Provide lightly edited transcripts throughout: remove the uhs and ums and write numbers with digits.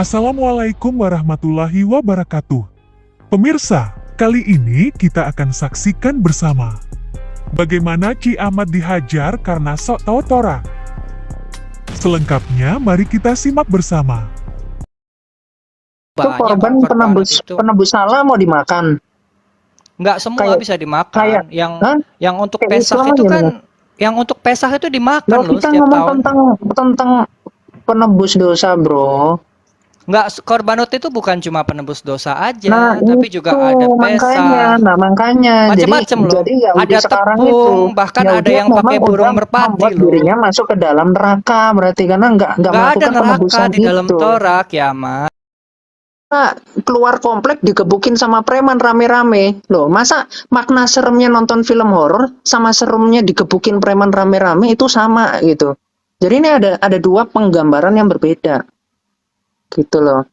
Assalamualaikum warahmatullahi wabarakatuh. Pemirsa, kali ini kita akan saksikan bersama bagaimana Ki Ahmad dihajar karena sok tahu Torah. Selengkapnya mari kita simak bersama. Itu korban penembus salah mau dimakan. Nggak semua Kayak- bisa dimakan. kayak- Yang untuk Kayak Pesach Islam itu aja, kan, bener. yang untuk Pesach itu dimakan Loh, loh kita setiap ngomong tahun. tentang penebus dosa, bro. Nggak, korbanot itu bukan cuma penebus dosa aja, Nah, tapi juga ada Pesach. makanya. Macam-macam loh. Jadi Yahudi Ada sekarang tepung, itu, bahkan Yahudi ada yang memang pakai burung udah merpati membuat loh. dirinya masuk ke dalam neraka, berarti karena nggak Nggak ada melakukan neraka penebusan di dalam itu. Torah, kiamat. Keluar komplek digebukin sama preman rame-rame. Loh, masa makna seremnya nonton film horor sama seremnya digebukin preman rame-rame itu sama gitu. Jadi ini ada dua penggambaran yang berbeda. Gitu loh.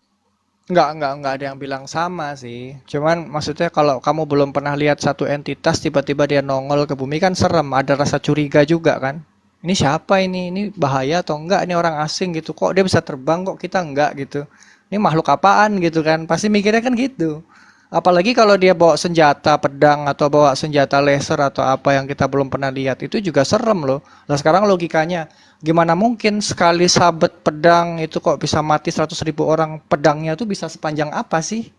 Nggak ada yang bilang sama sih. Cuman maksudnya kalau kamu belum pernah lihat satu entitas tiba-tiba dia nongol ke bumi kan serem, ada rasa curiga juga kan. Ini siapa ini? Ini bahaya atau enggak? Ini orang asing gitu. Kok dia bisa terbang kok kita enggak gitu. Ini makhluk apaan gitu kan. Pasti mikirnya kan gitu. Apalagi kalau dia bawa senjata pedang atau bawa senjata laser atau apa yang kita belum pernah lihat, itu juga serem loh. Nah sekarang logikanya, gimana mungkin sekali sabet pedang itu kok bisa mati 100.000 orang, pedangnya tuh bisa sepanjang apa sih?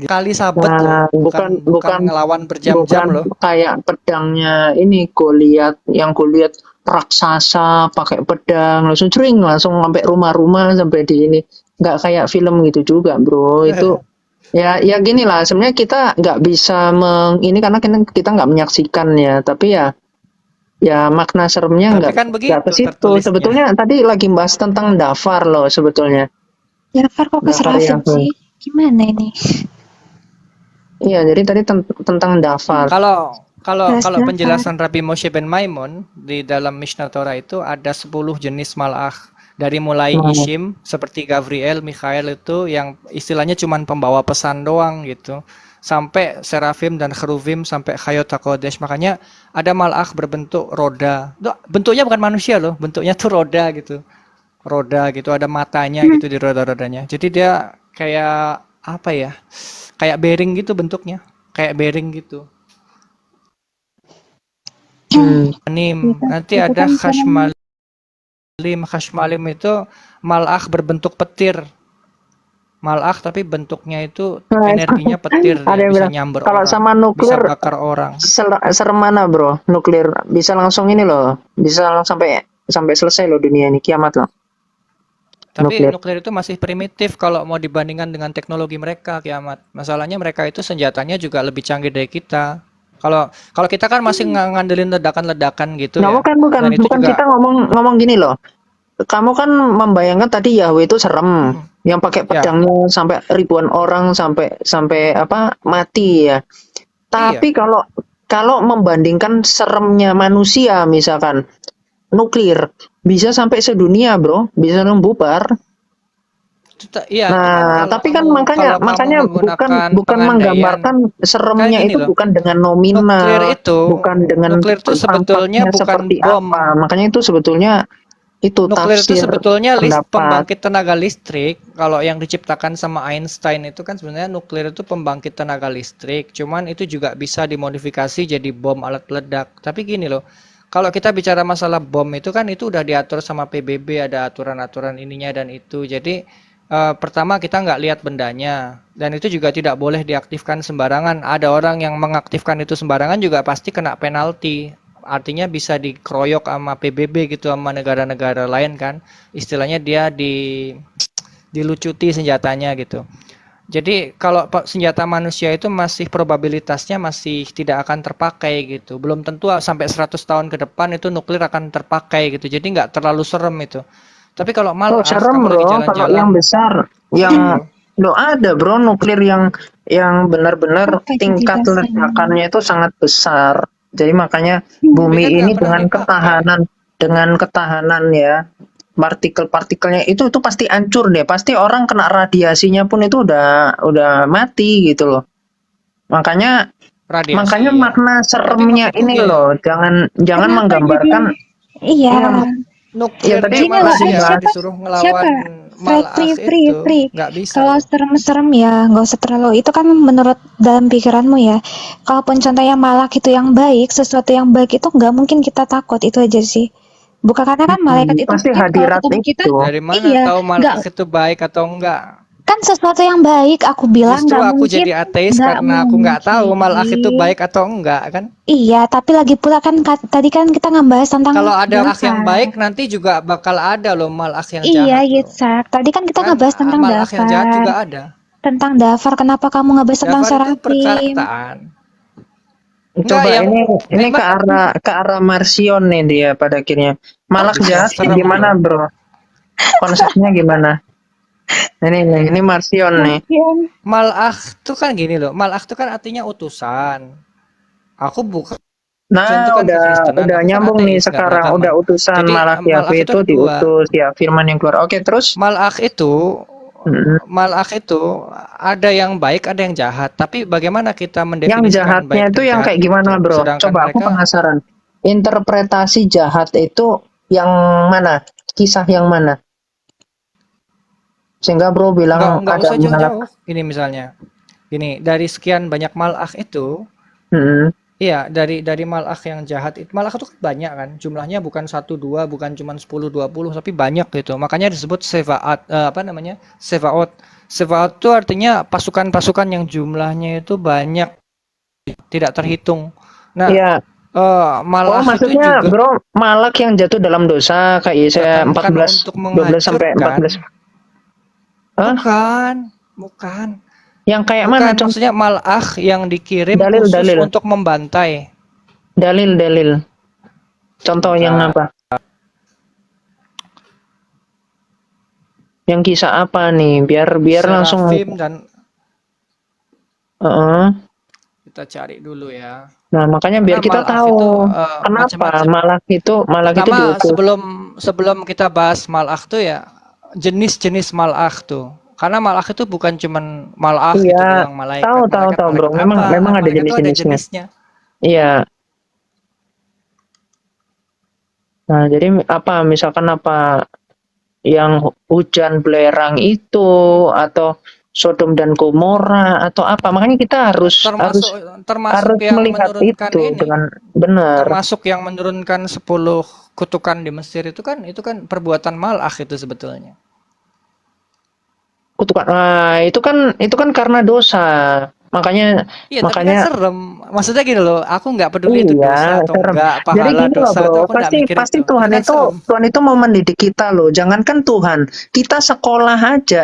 Kali sabet Nah, loh, bukan ngelawan berjam-jam loh. kayak pedangnya ini Goliat, yang Goliat raksasa pakai pedang langsung sampai rumah-rumah sampai di ini. Nggak kayak film gitu juga, bro. Itu ya gini lah. Sebenarnya kita nggak bisa ini karena kita nggak menyaksikan ya. Tapi ya makna seremnya Tapi nggak kan begitu ke situ. tertulisnya. Sebetulnya tadi lagi bahas tentang Dafar loh sebetulnya. Jafar kok ke Dafar Serafin Yahoo. sih? Gimana ini? Iya, jadi tadi tentang Dafar. Kalau Dafar. penjelasan Rabbi Moshe ben Maimon di dalam Mishnah Torah itu ada 10 jenis malakh. Dari mulai Ishim seperti Gabriel, Mikhail itu yang istilahnya cuman pembawa pesan doang gitu. Sampai Serafim dan Cheruvim sampai Chayot HaKodesh. Makanya ada malakh berbentuk roda. Tuh, bentuknya bukan manusia loh, bentuknya tuh roda gitu. Roda gitu, ada matanya gitu di roda-rodanya. Jadi dia kayak apa ya? Kayak bearing gitu bentuknya. Kayak bearing gitu. Anim. Nanti Itu ada kan Khashmalim itu malakh berbentuk petir. Malakh tapi bentuknya itu energinya petir, Ada dia yang bisa bilang, nyamber kalau orang, sama nuklir, bisa bakar orang. serem mana, bro? Nuklir bisa langsung ini loh, bisa langsung sampai selesai loh dunia ini, kiamat loh. Tapi Nuklir. nuklir itu masih primitif kalau mau dibandingkan dengan teknologi mereka, kiamat. Masalahnya mereka itu senjatanya juga lebih canggih dari kita. Kalau kita kan masih ngandelin ledakan-ledakan gitu Nah, ya. bukan Dan itu juga kita ngomong gini loh. Kamu kan membayangkan tadi Yahweh itu serem, yang pakai Ya. pedangnya sampai ribuan orang sampai apa mati ya. Tapi kalau membandingkan seremnya manusia misalkan nuklir bisa sampai sedunia, bro, bisa bubar. iya, Nah, tapi kan makanya bukan menggambarkan seremnya Kayak gini itu loh. bukan dengan nominal, bukan dengan nuklir itu sebetulnya tampaknya bukan seperti bom. apa. Makanya itu sebetulnya itu Nuklir itu tafsir sebetulnya pendapat. pembangkit tenaga listrik. Kalau yang diciptakan sama Einstein itu kan sebenarnya nuklir itu pembangkit tenaga listrik. Cuman itu juga bisa dimodifikasi jadi bom alat peledak. Tapi gini loh, kalau kita bicara masalah bom itu kan itu udah diatur sama PBB, ada aturan-aturan ininya dan itu. Jadi pertama kita nggak lihat bendanya. Dan itu juga tidak boleh diaktifkan sembarangan. Ada orang yang mengaktifkan itu sembarangan juga pasti kena penalti. Artinya bisa dikeroyok sama PBB gitu sama negara-negara lain kan. Istilahnya dia dilucuti senjatanya gitu. Jadi kalau senjata manusia itu masih probabilitasnya masih tidak akan terpakai gitu. Belum tentu sampai 100 tahun ke depan itu nuklir akan terpakai gitu. Jadi nggak terlalu serem itu. Tapi kalau malah serem, kamu lagi bro, jalan-jalan, kalau yang besar, ada bro nuklir yang benar-benar Apa itu tingkat dijelasin? ledakannya itu sangat besar. Jadi makanya bumi kan nggak ini pernah dengan ketahanan ya partikel-partikelnya itu pasti hancur deh. Pasti orang kena radiasinya pun itu udah mati gitu loh. Makanya radiasi, makanya ya. makna seremnya maksudku ini gini. loh, jangan Kenapa menggambarkan Iya. Ya Nuklir tadi di Gini mana loh, sih ya siapa disuruh ngelawan siapa Malakh Free itu? free. Nggak bisa Kalau loh. serem-serem ya nggak usah terlalu, itu kan menurut dalam pikiranmu ya. Kalaupun contohnya malak itu yang baik, sesuatu yang baik itu nggak mungkin kita takut, itu aja sih. Bukan karena kan malaikat itu Pasti mungkin kalau hadirat ketemu kita, itu. Dari mana iya, tahu nggak, Malakh itu baik atau enggak? kan sesuatu yang baik aku bilang Justru nggak aku mungkin, jadi ateis nggak karena aku nggak tahu Malakh itu mungkin. baik atau enggak kan. Iya, tapi lagi pula kan tadi kan kita ngebahas tentang Kalau ada Malakh yang baik Jafar. nanti juga bakal ada loh Malakh yang Iya, jahat loh. Yitzhak. Tadi kan kita Kan ngebahas tentang Malakh yang jahat Dafar. juga ada. Tentang Dafar, kenapa kamu ngebahas tentang Jafar itu Serafim? perkataan. Enggak Coba yang ini memang ke arah Marsion nih dia pada akhirnya. Malak bisa jahat serem gimana, loh. Bro? Konsepnya gimana? Ini Marsion nih. Serafim. Malakh tuh kan gini loh. Malakh tuh kan artinya utusan. Aku bukan itu Nah, kan kekristenan. udah Aku kan nyambung nih ateis, nggak sekarang. beragama. Udah utusan Jadi Malak Malakh Yahweh itu itu ada dua. diutus ya firman yang keluar. Oke, terus Malakh itu mm, Malakh itu ada yang baik, ada yang jahat. Tapi bagaimana kita yang mendefinisikan jahatnya baik itu dan yang jahat kayak gimana, itu? Bro? Sedangkan Coba aku mereka penasaran. Interpretasi jahat itu yang mana? Kisah yang mana? Sehingga Bro bilang nggak ada usah Malak. jauh-jauh. Ini misalnya, gini dari sekian banyak Malakh itu, Mm, iya dari Malakh yang jahat itu Malakh itu kan banyak kan. Jumlahnya bukan satu dua, bukan cuma 10 20, tapi banyak gitu. Makanya disebut Sevaat, apa namanya? Sevaot. Sevaot itu artinya pasukan-pasukan yang jumlahnya itu banyak, tidak terhitung. Nah, Iya. Oh, Malakh itu maksudnya juga Bro, Malak yang jatuh dalam dosa kayak Yesaya datangkan 14 untuk 12 sampai menghancurkan. 14. Hah? Bukan, bukan. Yang kayak mana? Bukan, maksudnya Malakh yang dikirim Dalil, khusus dalil, untuk membantai. dalil. Contoh yang Enggak. apa? Yang kisah apa nih? Biar langsung. Serafim dan Heeh. kita cari dulu ya. Nah, makanya biar Karena kita Malakh itu tahu kenapa macam-macam. Malak itu Pertama diutus. sebelum kita bahas Malakh tuh ya jenis-jenis Malakh tuh. Karena Malakh itu bukan cuman Malakh gitu Iya, doang, malaikat. tahu Malaikat Bro. apa? Memang ada Malaikat itu ada jenis-jenisnya. jenisnya. Iya. Nah, jadi apa? Misalkan apa yang hujan belerang itu atau Sodom dan Gomora atau apa? Makanya kita harus Termasuk yang melihat menurunkan itu ini. dengan benar. Termasuk yang menurunkan 10 kutukan di Mesir itu kan perbuatan Malakh itu sebetulnya. Kutukan. Nah, itu kan karena dosa. Makanya Iya, tapi kan serem. Maksudnya gini loh, aku nggak peduli itu iya, dosa atau serem. enggak, Jadi pahala gini loh, dosa Bro. atau aku nggak Pasti mikir pasti itu. Tuhan Kan serem. itu mau mendidik kita loh. Jangankan Tuhan, kita sekolah aja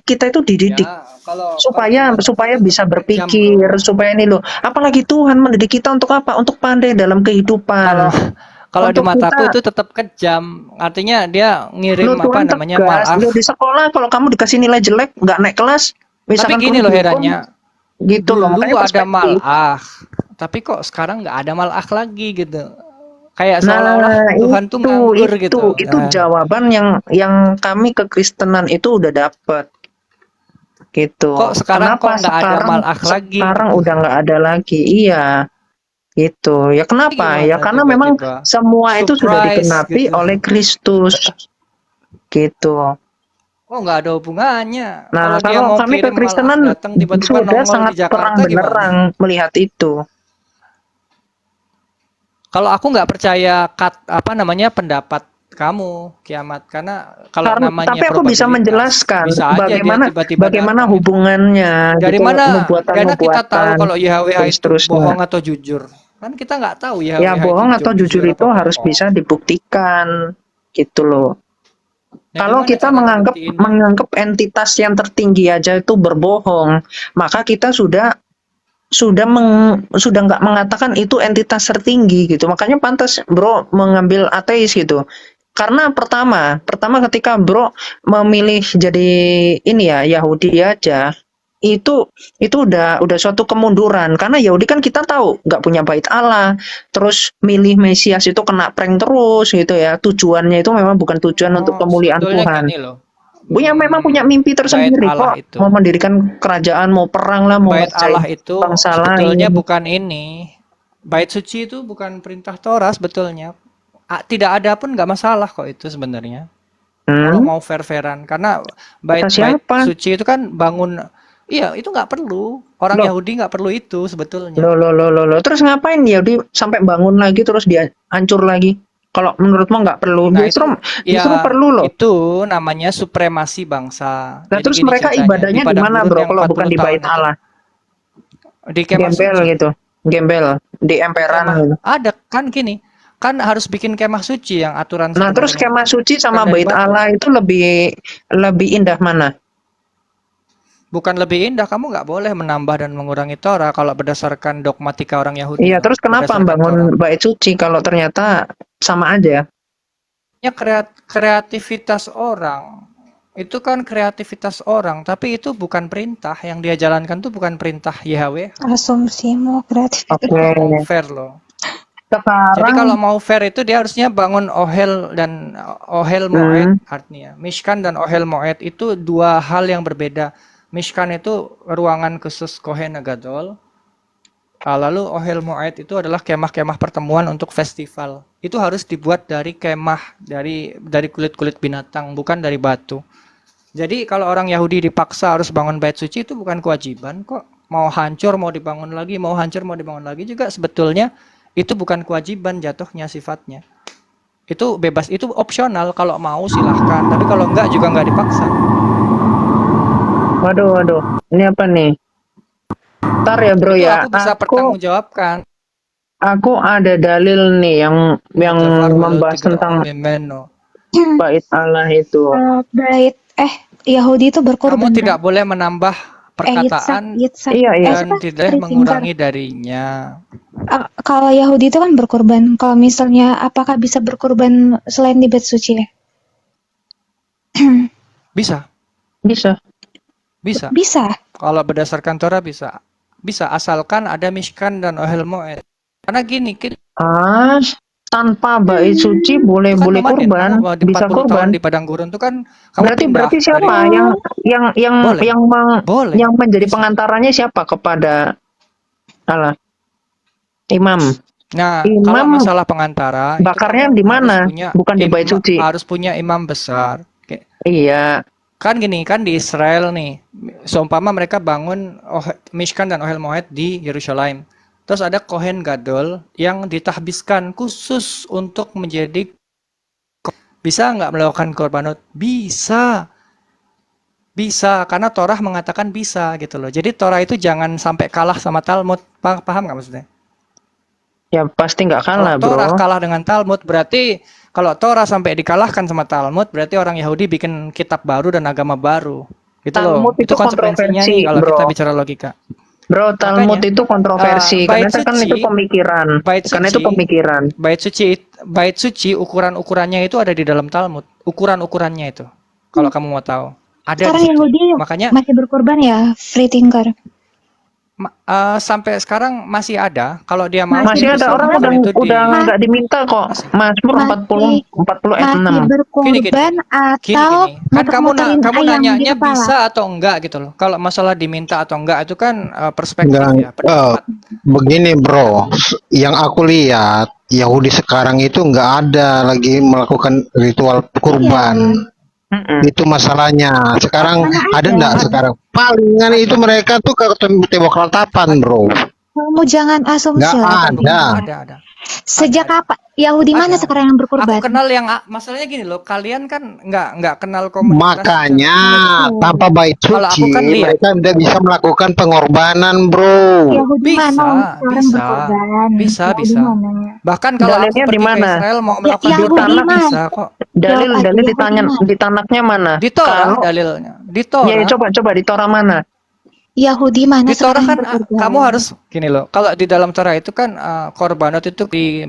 kita itu dididik Ya, kalau supaya ibadah supaya itu bisa tetap kejam, berpikir, bro. supaya ini loh. Apalagi Tuhan mendidik kita untuk apa? Untuk pandai dalam kehidupan. Kalau kalau di Untuk mataku kita itu tetap kejam. Artinya dia ngirim loh, Tuhan namanya tegas. Loh, Malakh. di sekolah kalau kamu dikasih nilai jelek, nggak naik kelas, Tapi misalkan gini kamu loh dihukum, herannya, gitu loh. dulu Makanya ada perspektif. Malakh, tapi kok sekarang nggak ada Malakh lagi gitu. Kayak Nah, seolah-olah Tuhan tuh nganggur gitu. itu Nah, jawaban yang kami kekristenan itu udah dapet gitu. kok sekarang Kenapa nggak ada Malakh lagi sekarang gitu. udah nggak ada lagi? Iya, gitu. Ya kenapa? Ya Gimana karena memang tiba-tiba semua itu sudah surprise digenapi gitu. oleh Kristus, gitu. Oh, nggak ada hubungannya. Nah, Kalau dia kalau mau kami kirim Malakh kekristenan datang tiba-tiba sudah nongol sangat di terang Jakarta gimana? benderang melihat itu. Kalau aku nggak percaya pendapat kamu kiamat, karena kalau namanya Tapi aku bisa probabilitas menjelaskan bisa aja dia tiba-tiba bagaimana datang gitu. hubungannya Dari gitu, mana kita tahu nubuatan kalau YHWH dan itu seterusnya. bohong atau jujur? Kan kita nggak tahu Ya YHWH itu bohong atau jujur itu apa harus bohong. bisa dibuktikan, gitu loh. Nah, Kalau gimana kita cara ngebuktiinnya? menganggap entitas yang tertinggi aja itu berbohong, maka kita sudah nggak mengatakan itu entitas tertinggi gitu. Makanya pantas Bro mengambil ateis gitu. Karena pertama ketika Bro memilih jadi ini ya Yahudi aja, itu udah suatu kemunduran. Karena Yahudi kan kita tahu nggak punya bait Allah, terus milih Mesias itu kena prank terus gitu ya. Tujuannya itu memang bukan tujuan untuk pemulihan Sebetulnya Tuhan. gini loh. Memang punya mimpi tersendiri Bait Allah kok, itu. mau mendirikan kerajaan, mau perang lah, mau Bait Allah ngerjain itu bangsa sebetulnya lain. bukan ini. Bait suci itu bukan perintah Torah sebetulnya. tidak ada pun nggak masalah kok itu sebenarnya. Kalau Hmm? mau fair-fairan, karena Kata bait-bait siapa? suci itu kan bangun, iya itu nggak perlu. Orang Loh, Yahudi nggak perlu itu sebetulnya. loh. Terus ngapain dia sampai bangun lagi terus dia hancur lagi? Kalau menurutmu nggak perlu, Nah justru itu justru ya perlu loh. itu namanya supremasi bangsa. Nah, Jadi terus gini mereka ceritanya, di ibadahnya di padang mana, gurun bro? yang Kalau bukan 40 di tahun bait itu Allah, di kemah gembel suci. gitu, gembel di emperan Kemah gitu. ada kan gini, kan harus bikin kemah suci yang aturan Nah, terus sebenarnya kemah itu. suci Bukan sama dari bait batu. Allah itu lebih lebih indah mana? Bukan lebih indah, kamu nggak boleh menambah dan mengurangi Torah kalau berdasarkan dogmatika orang Yahudi Iya, loh, terus kenapa berdasarkan Torah. bangun bait suci kalau ternyata sama aja? Ya kreativitas orang. Itu kan kreativitas orang, tapi itu bukan perintah. Yang dia jalankan tuh bukan perintah YHWH. Asumsimu kreatif. Oke. Kalau mau fair loh. Jadi Sekarang, kalau mau fair itu dia harusnya bangun ohel dan ohel moed artinya. Mishkan dan ohel moed itu dua hal yang berbeda. Mishkan itu ruangan khusus Kohen Gadol. Lalu ohel moed itu adalah kemah-kemah pertemuan untuk festival. Itu harus dibuat dari kemah, dari kulit-kulit binatang, bukan dari batu. Jadi kalau orang Yahudi dipaksa harus bangun bait suci itu bukan kewajiban kok. Mau hancur, mau dibangun lagi, mau hancur, mau dibangun lagi juga sebetulnya itu bukan kewajiban jatuhnya sifatnya. Itu bebas, itu opsional. Kalau mau silahkan, tapi kalau enggak juga enggak dipaksa. waduh, ini apa nih? Ntar ya bro Itu ya, aku bisa pertanggungjawabkan. aku ada dalil nih yang Jafar membahas tentang Memeno. bait Allah itu. Bait Yahudi itu berkorban. Kamu tidak boleh menambah perkataan Yitzhak. Iya, iya. dan tidak mengurangi darinya. Kalau Yahudi itu kan berkorban. Kalau misalnya apakah bisa berkorban selain di bait suci ya? Bisa, Bisa. bisa. Bisa. Kalau berdasarkan Torah bisa. Bisa asalkan ada Mishkan dan Ohel Moed. Karena gini, kita Tanpa bait suci boleh kan boleh nomaden, kurban, kamu di bisa 40 tahun kurban. di padang gurun itu kan kamu pindah Berarti siapa dari Boleh. Boleh. yang menjadi Bisa. pengantarannya siapa kepada Allah? Imam. Nah, Imam kalau masalah pengantara itu bakarnya kamu di mana? harus punya Bukan di bait suci. harus punya imam besar. Iya. Kan gini, kan di Israel nih, seumpama mereka bangun Mishkan dan Ohel Moed di Yerusalem. Terus ada Kohen Gadol yang ditahbiskan khusus untuk menjadi, bisa nggak melakukan korbanot? Bisa. Bisa, karena Torah mengatakan bisa gitu loh. Jadi Torah itu jangan sampai kalah sama Talmud. Paham nggak maksudnya? Ya pasti nggak kalah, Kalau Torah bro. kalah dengan Talmud, berarti kalau Torah sampai dikalahkan sama Talmud, berarti orang Yahudi bikin kitab baru dan agama baru. Gitu Talmud loh. Itu itu konsekuensinya kontroversi, nih kalau bro. kita bicara logika. Bro, Talmud Makanya, itu kontroversi bait karena kan suci- itu pemikiran. bait Karena itu suci- pemikiran. Bait suci ukuran-ukurannya itu ada di dalam Talmud. Ukuran-ukurannya itu. Kalau kamu mau tahu. Ada Sekarang di situ. Yahudi Makanya masih berkorban ya, free thinker. sampai sekarang masih ada. Kalau dia mau Masih ada orang udah nggak diminta kok. Mazmur 40 ayat Masih 6. berkorban atau Kan kamu muter-muterin kamu ayam di nanyanya kepala. bisa atau enggak gitu loh. Kalau masalah diminta atau enggak itu kan perspektif ya, Enggak, pendapat. begini bro, yang aku lihat Yahudi sekarang itu nggak ada lagi melakukan ritual kurban. Itu masalahnya. Sekarang Mana ada ada? enggak sekarang? Palingan itu mereka tuh ke tembok ratapan bro. Kamu jangan asumsi Nggak lah. Ada. Sejak kapan? Yahudi mana Ada. sekarang yang berkorban? Aku kenal yang masalahnya gini loh, kalian kan nggak kenal komunitas. Makanya tanpa bait Kalau aku suci kan lihat. mereka tidak bisa melakukan pengorbanan bro. Yahudi Bisa, mana sekarang bisa. berkorban? Bisa, Yahudi bisa. mana? Bahkan kalau aku Dalilnya pergi di ke mana? Israel mau melakukan Yahudi kurban mana? bisa kok. Dalil Jawab aja, di tanaknya mana? Di Torah Kalau- dalilnya. Di Torah. Ya, coba di Torah mana? Yahudi mana Di Torah sekarang kan yang berkorban? kamu harus gini loh. Kalau di dalam Torah itu kan korbanot itu di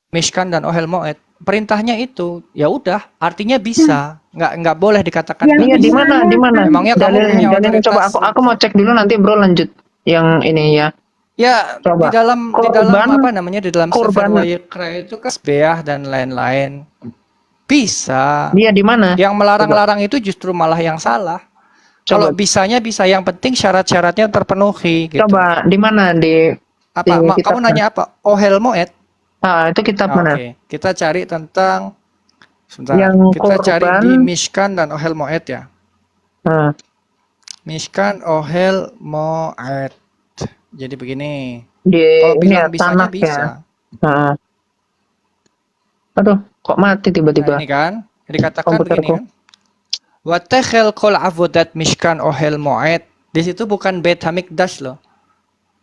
Mishkan dan Ohel Moed. Perintahnya itu ya udah, artinya bisa. Nggak boleh dikatakan Yang nggak Iya, di bisa. mana? Di mana? Memangnya kamu punya Dalilnya otoritas? coba aku mau cek dulu nanti bro lanjut yang ini ya. Ya, Coba. di dalam Korban- apa namanya, di dalam Sefer korban- Wayikra itu kan Sbeah dan lain-lain. Bisa. Dia di mana? Yang melarang-larang itu justru malah yang salah. Kalau bisanya bisa, yang penting syarat-syaratnya terpenuhi gitu. Coba di mana di Apa? di kitab Kamu nanya apa? Ohel Moed? Itu kitab Nah, mana? oke. Kita cari tentang sebentar. Yang Kita cari korban. di Mishkan dan Ohel Moed ya. Nah, Mishkan, Ohel, Moed. Jadi begini. di Kalau ini bilang ya, bisanya tanah ya. bisa. Nah, aduh, kok mati Nah, tiba-tiba ini kan dikatakan begini komputerku. kan. Watechel kol avodat Mishkan Ohel Moed. Di situ bukan Beit Hamikdash loh.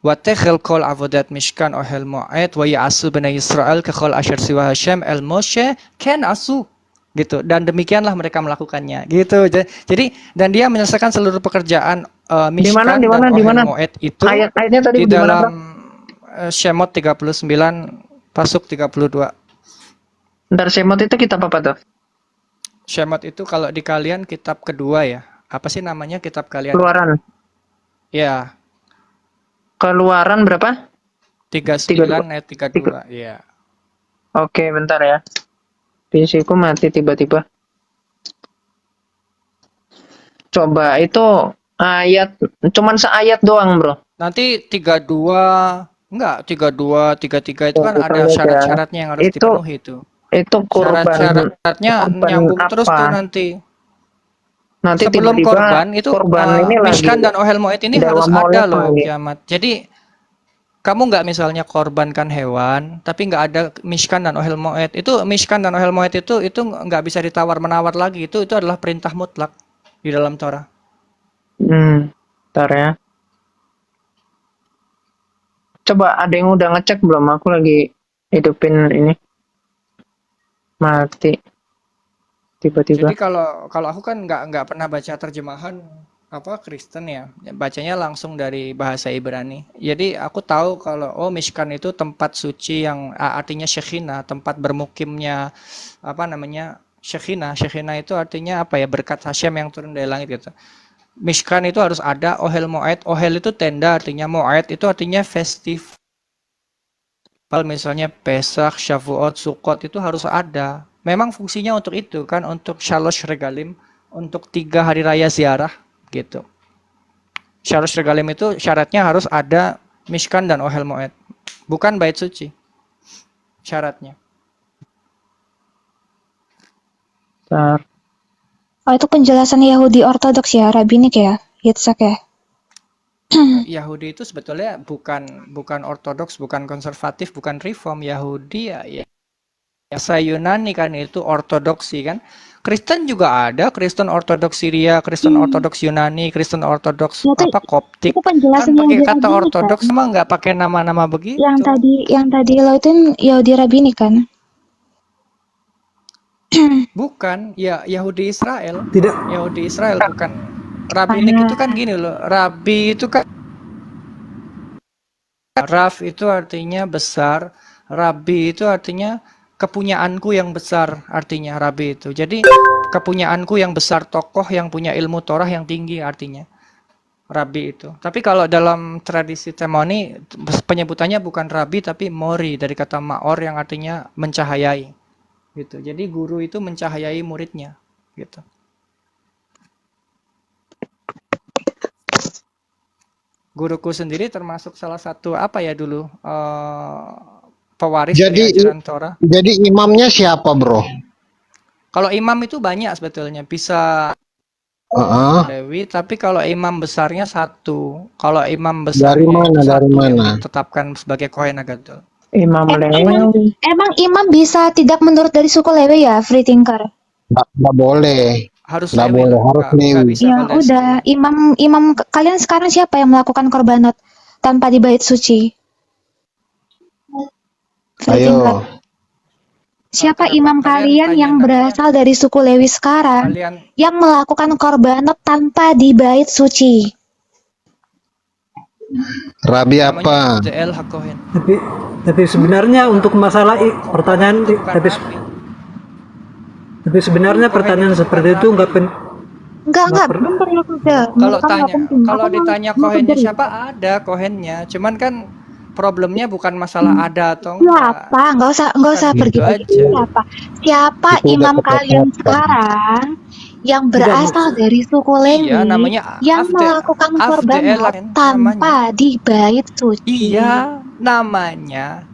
Watechel kol avodat Mishkan Ohel Moed wa ya'asu bani Israel kekol asyar siwa Hashem el Moshe ken asu gitu, dan demikianlah mereka melakukannya gitu. Jadi dan dia menyelesaikan seluruh pekerjaan Mishkan Di dan mana? Ohel Moed itu Ayatnya tadi di di mana, dalam Bro? Shemot 39 pasuk 32. Bentar, Shemot itu kitab apa tuh? Shemot itu kalau di kalian kitab kedua ya. Apa sih namanya kitab kalian? Keluaran. Ya, Keluaran berapa? 39 ayat 32. Iya. Oke, bentar ya. PC-ku mati tiba-tiba. Coba itu ayat, cuman seayat doang, Bro. Nanti 32, enggak, 32, 33 itu kan Kita ada lihat ya. syarat-syaratnya yang harus Itu dipenuhi itu. Itu kurban. Syarat-syaratnya Kurban nyambung terus apa? tuh nanti. Nanti Sebelum tiba-tiba korban itu korban ini Mishkan lagi dan Ohel Moed ini Dewa harus Molek ada loh lagi. kiamat. Jadi kamu nggak misalnya korbankan hewan, tapi nggak ada Mishkan dan Ohel Moed. Itu Mishkan dan Ohel Moed itu nggak bisa ditawar-menawar lagi. Itu adalah perintah mutlak di dalam Torah. Bentar ya. Coba ada yang udah ngecek belum? Aku lagi hidupin ini. Mati. Tiba-tiba. Jadi kalau aku kan nggak pernah baca terjemahan apa Kristen ya, bacanya langsung dari bahasa Ibrani. Jadi aku tahu kalau Mishkan itu tempat suci yang artinya Shekinah, tempat bermukimnya apa namanya Shekinah. Shekinah itu artinya apa ya, berkat Hashem yang turun dari langit gitu. Mishkan itu harus ada. Ohel Moed, Ohel itu tenda artinya, Moed itu artinya festival. Misalnya Pesach, Shavuot, Sukkot itu harus ada. Memang fungsinya untuk itu kan, untuk Shalosh Regalim, untuk 3 hari raya ziarah gitu. Shalosh Regalim itu syaratnya harus ada Mishkan dan Ohel Moed. Bukan bait suci. Syaratnya. Bentar. Oh, itu penjelasan Yahudi Ortodoks ya, Rabbinik ya, Yitzhak ya. Yahudi itu sebetulnya bukan ortodoks, bukan konservatif, bukan reform. Yahudi ya Yunani kan, itu ortodoksi kan. Kristen juga ada, Kristen Ortodoks Syria, Kristen Ortodoks Yunani, Kristen Ortodoks Koptik. Itu penjelasan Kan pakai Yahudi kata Rabbinik ortodoks, kan? emang nggak pakai nama-nama begitu. Yang tadi lo itu Yahudi Rabbinik kan? Bukan, ya Yahudi Israel. Tidak. Yahudi Israel bukan. Rabbinik itu kan gini loh, Rabbi itu kan Raf itu artinya besar, Rabbi itu artinya kepunyaanku yang besar, artinya Rabbi itu. Jadi kepunyaanku yang besar, tokoh yang punya ilmu Torah yang tinggi artinya Rabbi itu. Tapi kalau dalam tradisi Temoni penyebutannya bukan Rabbi tapi Mori, dari kata Maor yang artinya mencahayai. Gitu. Jadi guru itu mencahayai muridnya, gitu. Guruku sendiri termasuk salah satu apa ya dulu pewaris dari ajaran Torah. Jadi imamnya siapa, Bro? Kalau imam itu banyak sebetulnya, bisa Lewi, tapi kalau imam besarnya satu. Kalau imam besarnya dari mana? Ditetapkan sebagai Kohen Gadol. Imam Lewi. Emang imam bisa tidak menurut dari suku Lewi ya, Free Thinker? Nggak boleh. Harus Nggak Lewi, boleh, harus nggak Lewi. bisa Ya kalau udah, imam kalian sekarang siapa yang melakukan korbanot tanpa di bait suci? Free Thinker. Ayo. Siapa Kenapa? imam Kalian kalian tanya yang namanya. berasal dari suku Lewi sekarang Kalian yang melakukan korbanot tanpa di bait suci? Rabi apa? namanya JL Hakohen. Tapi sebenarnya untuk masalah pertanyaan Bukan tapi Rabbi. tapi sebenarnya pertanyaan seperti itu nggak Enggak, pernah. bentar ya udah. Kalau Kan nggak penting. kalau Aku mau- ditanya mau kohennya kerja. siapa, ada kohennya. Cuman kan problemnya bukan masalah ada atau Siapa? Nggak usah Kan pergi gitu lagi. aja. Siapa Itu udah imam ketetapan. kalian sekarang yang berasal dari suku Lewi Iya, namanya yang Afde- melakukan Afde'el korbanot kan tanpa di bait suci? Iya, namanya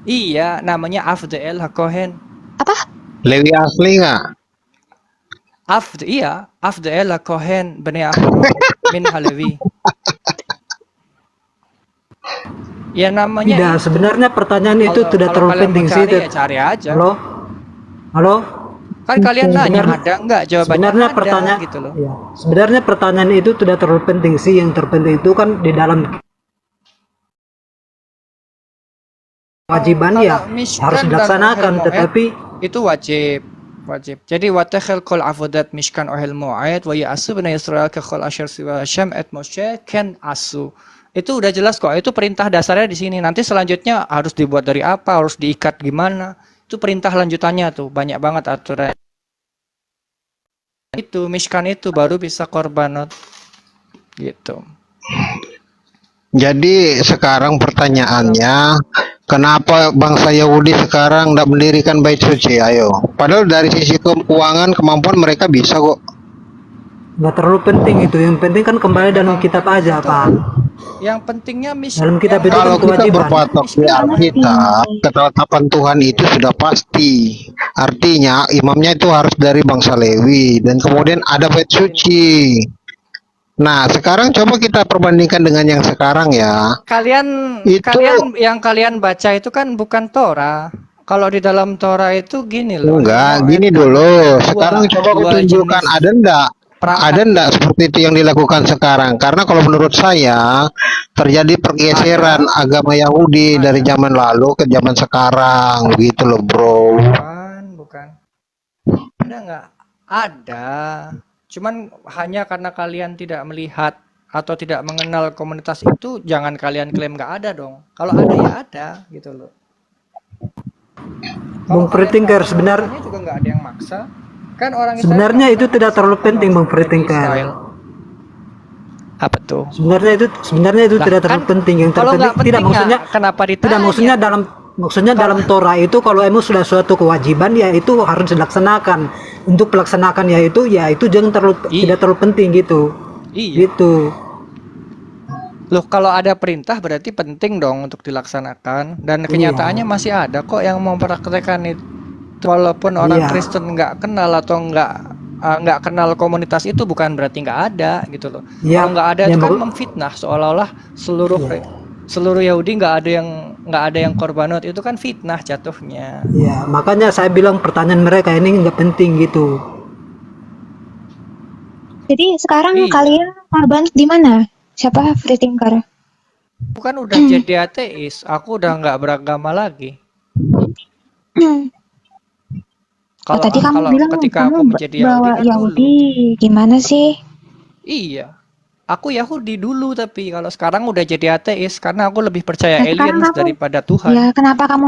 Afdel Hakohen. Apa? Lewi asli nggak? Afdel Hakohen Bani Aharon min Halevi. Ya namanya Tidak, itu. sebenarnya pertanyaan itu Kalau- tidak kalau terlalu kalian penting mau sih. cari, ya cari aja. Halo? Halo? Kan kalian nanya Sebenarnya- ada nggak, jawabannya Sebenarnya ada pertanyaan gitu loh. ya, sebenarnya pertanyaan itu tidak terlalu penting sih. Yang terpenting itu kan di dalam kewajiban Kalau ya Mishkan harus dan dilaksanakan, Ohel Moed tetapi itu wajib. Jadi watakhil kol avodat Mishkan Ohel Moed wa ya'asu bani Israel ka kol asyar siwa Syam et Moshe ken asu. Itu udah jelas kok. Itu perintah dasarnya di sini. Nanti selanjutnya harus dibuat dari apa, harus diikat gimana. Itu perintah lanjutannya tuh. Banyak banget aturan. Itu Mishkan itu baru bisa korbanot gitu. Jadi sekarang pertanyaannya, kenapa bangsa Yahudi sekarang tidak mendirikan bait suci? Ayo, padahal dari sisi keuangan kemampuan mereka bisa kok. nggak terlalu penting itu. Yang penting kan kembali dalam kitab aja, Pak. Yang pentingnya Dalam kitab itu Kalau kan kita kewajiban. berpatok di Alkitab, ketetapan Tuhan itu sudah pasti. Artinya imamnya itu harus dari bangsa Lewi dan kemudian ada bait suci. Nah, sekarang coba kita perbandingkan dengan yang sekarang ya. Kalian yang kalian baca itu kan bukan Torah. Kalau di dalam Torah itu gini loh. Enggak, gini dulu. Sekarang coba aku tunjukkan ada enggak seperti itu yang dilakukan sekarang? Karena kalau menurut saya terjadi pergeseran agama Yahudi dari zaman lalu ke zaman sekarang, begitu loh, bro. Bukan. Ada nggak? Ada. Cuman hanya karena kalian tidak melihat atau tidak mengenal komunitas itu, jangan kalian klaim nggak ada dong. Kalau ada ya ada, gitu loh. Bung Fritinker, sebenarnya juga nggak ada yang maksa. Kan orang Israel sebenarnya nggak itu tidak terlalu penting, Bung Israel. Fritinker. Apa tuh? Sebenarnya itu Lah, tidak terlalu kan penting. Yang kalau terpenting nggak tidak penting, maksudnya kenapa ditanya? tidak maksudnya dalam Torah itu kalau emang sudah suatu kewajiban ya itu harus dilaksanakan. Untuk pelaksanaan ya itu jangan tidak terlalu penting gitu. Iya. Gitu. Loh, kalau ada perintah berarti penting dong untuk dilaksanakan, dan kenyataannya masih ada kok yang mempraktekkan itu. Walaupun orang Iya. Kristen nggak kenal atau nggak kenal komunitas itu, bukan berarti nggak ada gitu loh. Iya. Kalau nggak ada Ya, itu kan maksud- memfitnah, seolah-olah seluruh Yahudi nggak ada yang korbanot, itu kan fitnah jatuhnya. Ya, makanya saya bilang pertanyaan mereka ini nggak penting gitu. Jadi sekarang Iya. kalian korban di mana? Siapa Fritinker? Bukan udah jadi ateis, aku udah nggak beragama lagi. Oh, tadi kamu bilang ketika aku kamu menjadi bawa Yahudi kan Yahudi. Gimana sih? Iya. Aku Yahudi dulu, tapi kalau sekarang udah jadi ateis karena aku lebih percaya Nah, sekarang aliens kamu- daripada Tuhan. Ya, kenapa kamu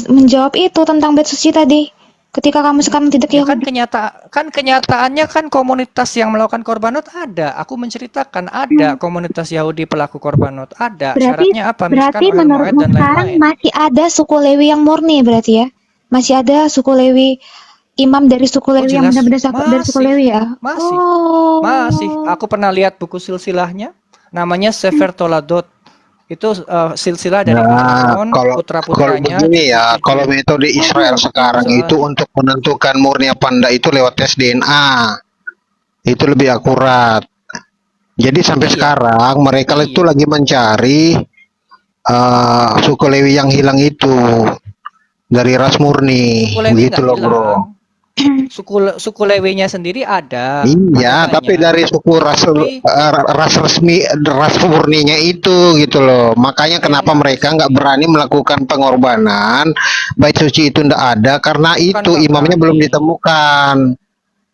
menjawab itu tentang bait suci tadi? Ketika kamu sekarang tidak Ya kan Yahudi. kenyataannya kan komunitas yang melakukan korbanot ada. Aku menceritakan ada komunitas Yahudi pelaku korbanot ada. Syaratnya apa? Berarti Mishkan, Ohel Moed, menurutmu dan sekarang lain-lain. masih ada suku Lewi yang murni berarti ya? Masih ada suku Lewi, imam dari suku Lewi yang jelas. benar-benar dari suku Masih. Lewi ya? Masih. Oh. Masih. Aku pernah lihat buku silsilahnya, namanya Sefer Toladot. Itu silsilah dari Nah, Aaron, kalau putra-putranya. begini ya, kalau metode Israel sekarang itu untuk menentukan murni apa enggak itu lewat tes DNA. Itu lebih akurat. Jadi sampai Iya. sekarang mereka Iya. itu lagi mencari suku Lewi yang hilang itu dari ras murni, Suku Lewi gitu nggak loh, bro. hilang. Suku Lewinya sendiri ada. Iya, ada tapi banyak. dari suku ras Tapi- ras resmi, ras murninya itu gitu loh. Makanya kenapa mereka nggak berani melakukan pengorbanan bait suci itu ndak ada karena itu nggak imamnya berani. belum ditemukan.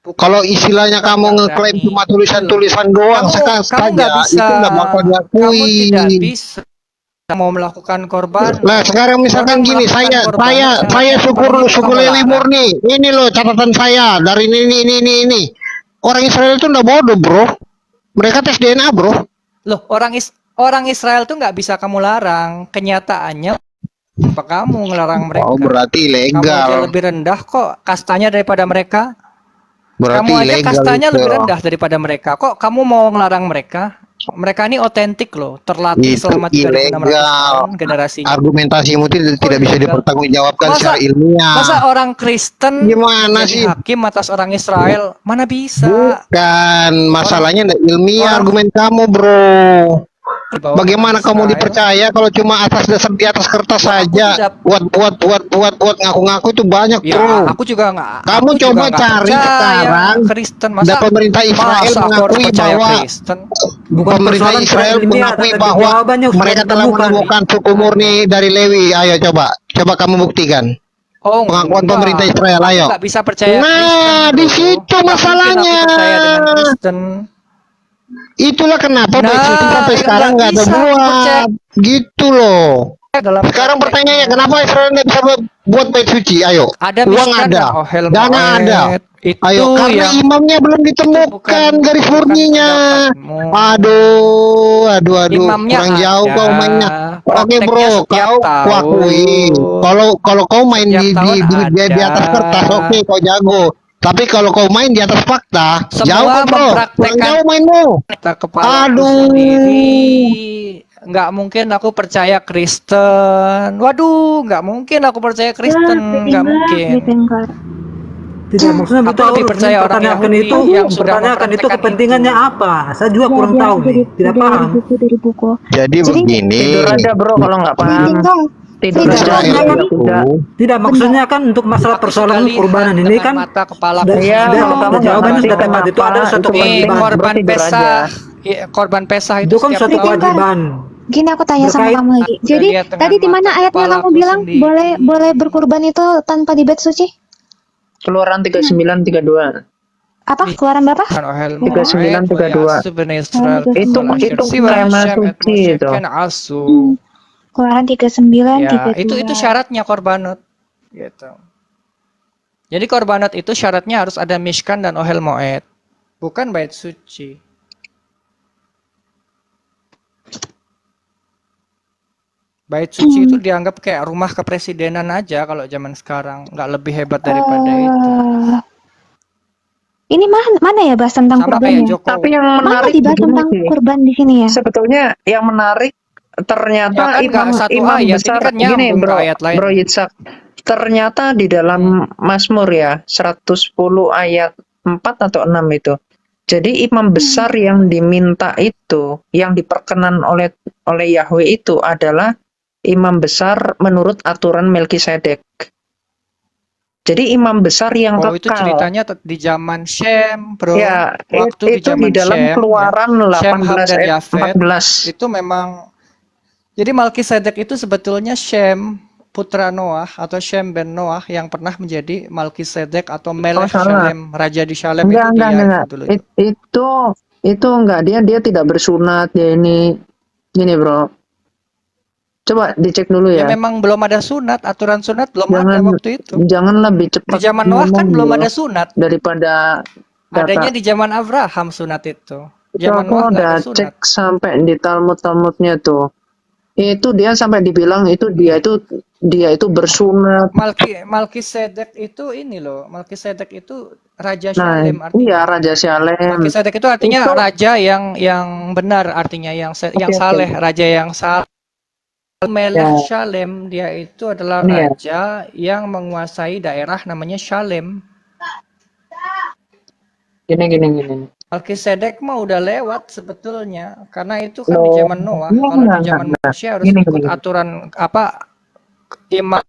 Bukan- Kalau istilahnya bukan kamu nggak ngeklaim berani. cuma tulisan-tulisan doang kamu saja, nggak bisa, itu nggak bakal diakui. kamu tidak bisa mau melakukan korban. Nah, sekarang misalkan Orang gini, melakukan saya korban saya sangat saya syukur memenuhi suku kamu Lewi larang. murni. Ini loh catatan saya dari ini. Orang Israel itu nggak bodoh, bro. Mereka tes DNA, bro. Loh, orang Israel tuh nggak bisa kamu larang. Kenyataannya apa kamu ngelarang mereka? Oh, berarti Kamu aja ilegal. lebih rendah kok kastanya daripada mereka. Berarti Kamu aja ilegal kastanya itu. lebih rendah daripada mereka. Kok kamu mau ngelarang mereka? Mereka ini otentik loh, terlatih Itu selama 3.600 ilegal. tahun generasinya. Argumentasimu tidak bisa Ilegal. dipertanggungjawabkan Masa secara ilmiah. masa orang Kristen Gimana menjadi sih? hakim atas orang Israel? Mana bisa? Bukan, masalahnya nggak ilmiah orang- argumen kamu, bro. Bahwa Bagaimana orang kamu Israel- dipercaya kalau cuma atas dasar di atas kertas Wah, aku saja? tidak- Buat ngaku-ngaku itu banyak, Ya, bro. aku juga nggak. Kamu aku juga coba nggak cari percaya sekarang, Kristen. dan pemerintah Israel masa aku harus mengakui percaya bahwa Kristen? Bukan pemerintah persoalan Israel ilmiah, mengakui tapi bahwa jawabannya sudah mereka telah ditemukan. menemukan suku murni dari Lewi. Ayo coba kamu buktikan. Oh, Pengakuan enggak. pemerintah Israel, Aku ayo. nggak bisa percaya Nah, Kristen, di bro. situ Nggak mungkin masalahnya. aku percaya dengan Kristen. Itulah kenapa Nah, Bait Suci sampai sekarang nggak ada bisa aku percaya buat. Gitu loh. dalam Sekarang pertanyaannya, prakteknya. kenapa Israel nggak bisa buat Bait Suci? Ayo. Ada Uang Mishkan ada, dan Ohel dana Moed. ada. Itu Ayo, karena yang imamnya belum bukan- ditemukan garis bukan murninya. pendapatmu. Aduh, Imamnya kurang jauh ada. kau mainnya. Oke Prakteknya bro, setiap kau tahun. kuakui. Kalau kau main Setiap di tahun di ada. atas kertas, oke kau jago. Tapi kalau kau main di atas fakta, Semua jauh kau bro. Kurang mempraktekkan jauh mainmu. kita kepala Aduh. sendiri. Nggak mungkin aku percaya Kristen. Waduh, nggak mungkin aku percaya Kristen. Nggak mungkin. Tidak, maksudnya Aku betul lebih percaya orang pertanyakan Yahudi itu, yang sudah pertanyakan itu mempraktekkan kepentingannya itu. apa? Saya juga kurang tahu nih, tidak paham. Dari buku. Jadi Jadi, begini. Tidur aja bro kalau nggak paham. Tinggal. Tidur Tidak, aja. Israel Tidak, itu tidak. Tidak, maksudnya kan untuk masalah Aku persoalan sudah lihat kurbanan ini dengan kan mata kepala sudah, Iya, sudah, kalau kamu nggak jawabannya ngerti sudah tepat. Itu ada kenapa, suatu itu Nih, penting. kewajiban. korban Tidur aja. Pesah. Iya, korban Pesah Itu kan setiap suatu tahun. kewajiban. Gini aku tanya sama Berkait- kamu lagi. Aku Jadi lihat dengan tadi di mana mata ayatnya kamu kepalaku bilang sendiri. boleh berkurban itu tanpa di bait suci? Keluaran 39:32. Apa? Keluaran berapa? Kan Ohel 39:32. Itu kemah suci itu. asu. Keluaran 39, Ya, 32. itu syaratnya korbanot. Gitu. Jadi korbanot itu syaratnya harus ada Mishkan dan Ohel Moed. Bukan bait suci. Bait suci itu dianggap kayak rumah kepresidenan aja kalau zaman sekarang, nggak lebih hebat daripada itu. Ini mana ya bahas tentang Sama kayak kurbannya? Jokowi. Tapi yang Mana menarik dibahas begini tentang sih. kurban di sini ya? Sebetulnya yang menarik ternyata Ya kan nggak satu imam ayat, ini besar kan gini nyambung ke bro, ayat lain. bro Yitzhak. Ternyata di dalam Mazmur ya 110 ayat 4 atau 6 itu. Jadi imam besar yang diminta itu, yang diperkenan oleh Yahweh itu adalah imam besar menurut aturan Melkisedek. Jadi imam besar yang Oh, itu kekal. ceritanya di zaman Shem, bro. Ya, Waktu di itu zaman di dalam Shem, Keluaran ya. Shem, Ham, 18 dan ayat Yafet 14. itu memang. Jadi Malkisedek itu sebetulnya Shem putra Noah atau Shem ben Noah yang pernah menjadi Malkisedek atau Melech salah. Shalem, raja di Shalem Enggak, itu dia enggak. itu dulu. Itu enggak, dia tidak bersunat, dia ini gini bro. Coba dicek dulu Ya ya. memang belum ada sunat, aturan sunat belum ada waktu itu. Jangan lebih cepat Di zaman Noah kan ngomong, belum bro, ada sunat. daripada Adanya data. di zaman Abraham sunat itu. Itu Zaman aku Noah nggak udah ada sunat. cek sampai di Talmud-Talmudnya tuh. Itu dia sampai dibilang itu dia itu bersunat. Malkisedek itu ini loh, Malkisedek itu raja Nah, Shalem iya artinya. Raja Shalem. Malkisedek itu artinya Itu- raja yang benar, artinya yang Oke. saleh, raja yang saleh. Melech Ya. Shalem, dia itu adalah Ini ya. raja yang menguasai daerah namanya Shalem. Gini. Malkisedek mah udah lewat sebetulnya, karena itu kan di Loh, zaman Noah. enggak, Kalau di enggak, zaman enggak. manusia harus Gini. ikut aturan apa imam.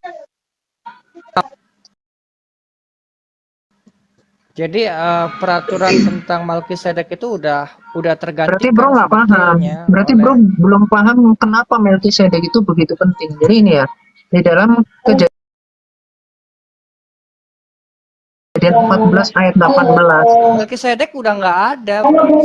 Jadi peraturan tentang Malkisedek itu udah tergantikan. Berarti bro nggak paham. sebetulnya Berarti oleh- bro belum paham kenapa Melkisedek itu begitu penting. Jadi ini ya, di dalam kejadian 14 ayat 18. Melkisedek udah nggak ada Aduh,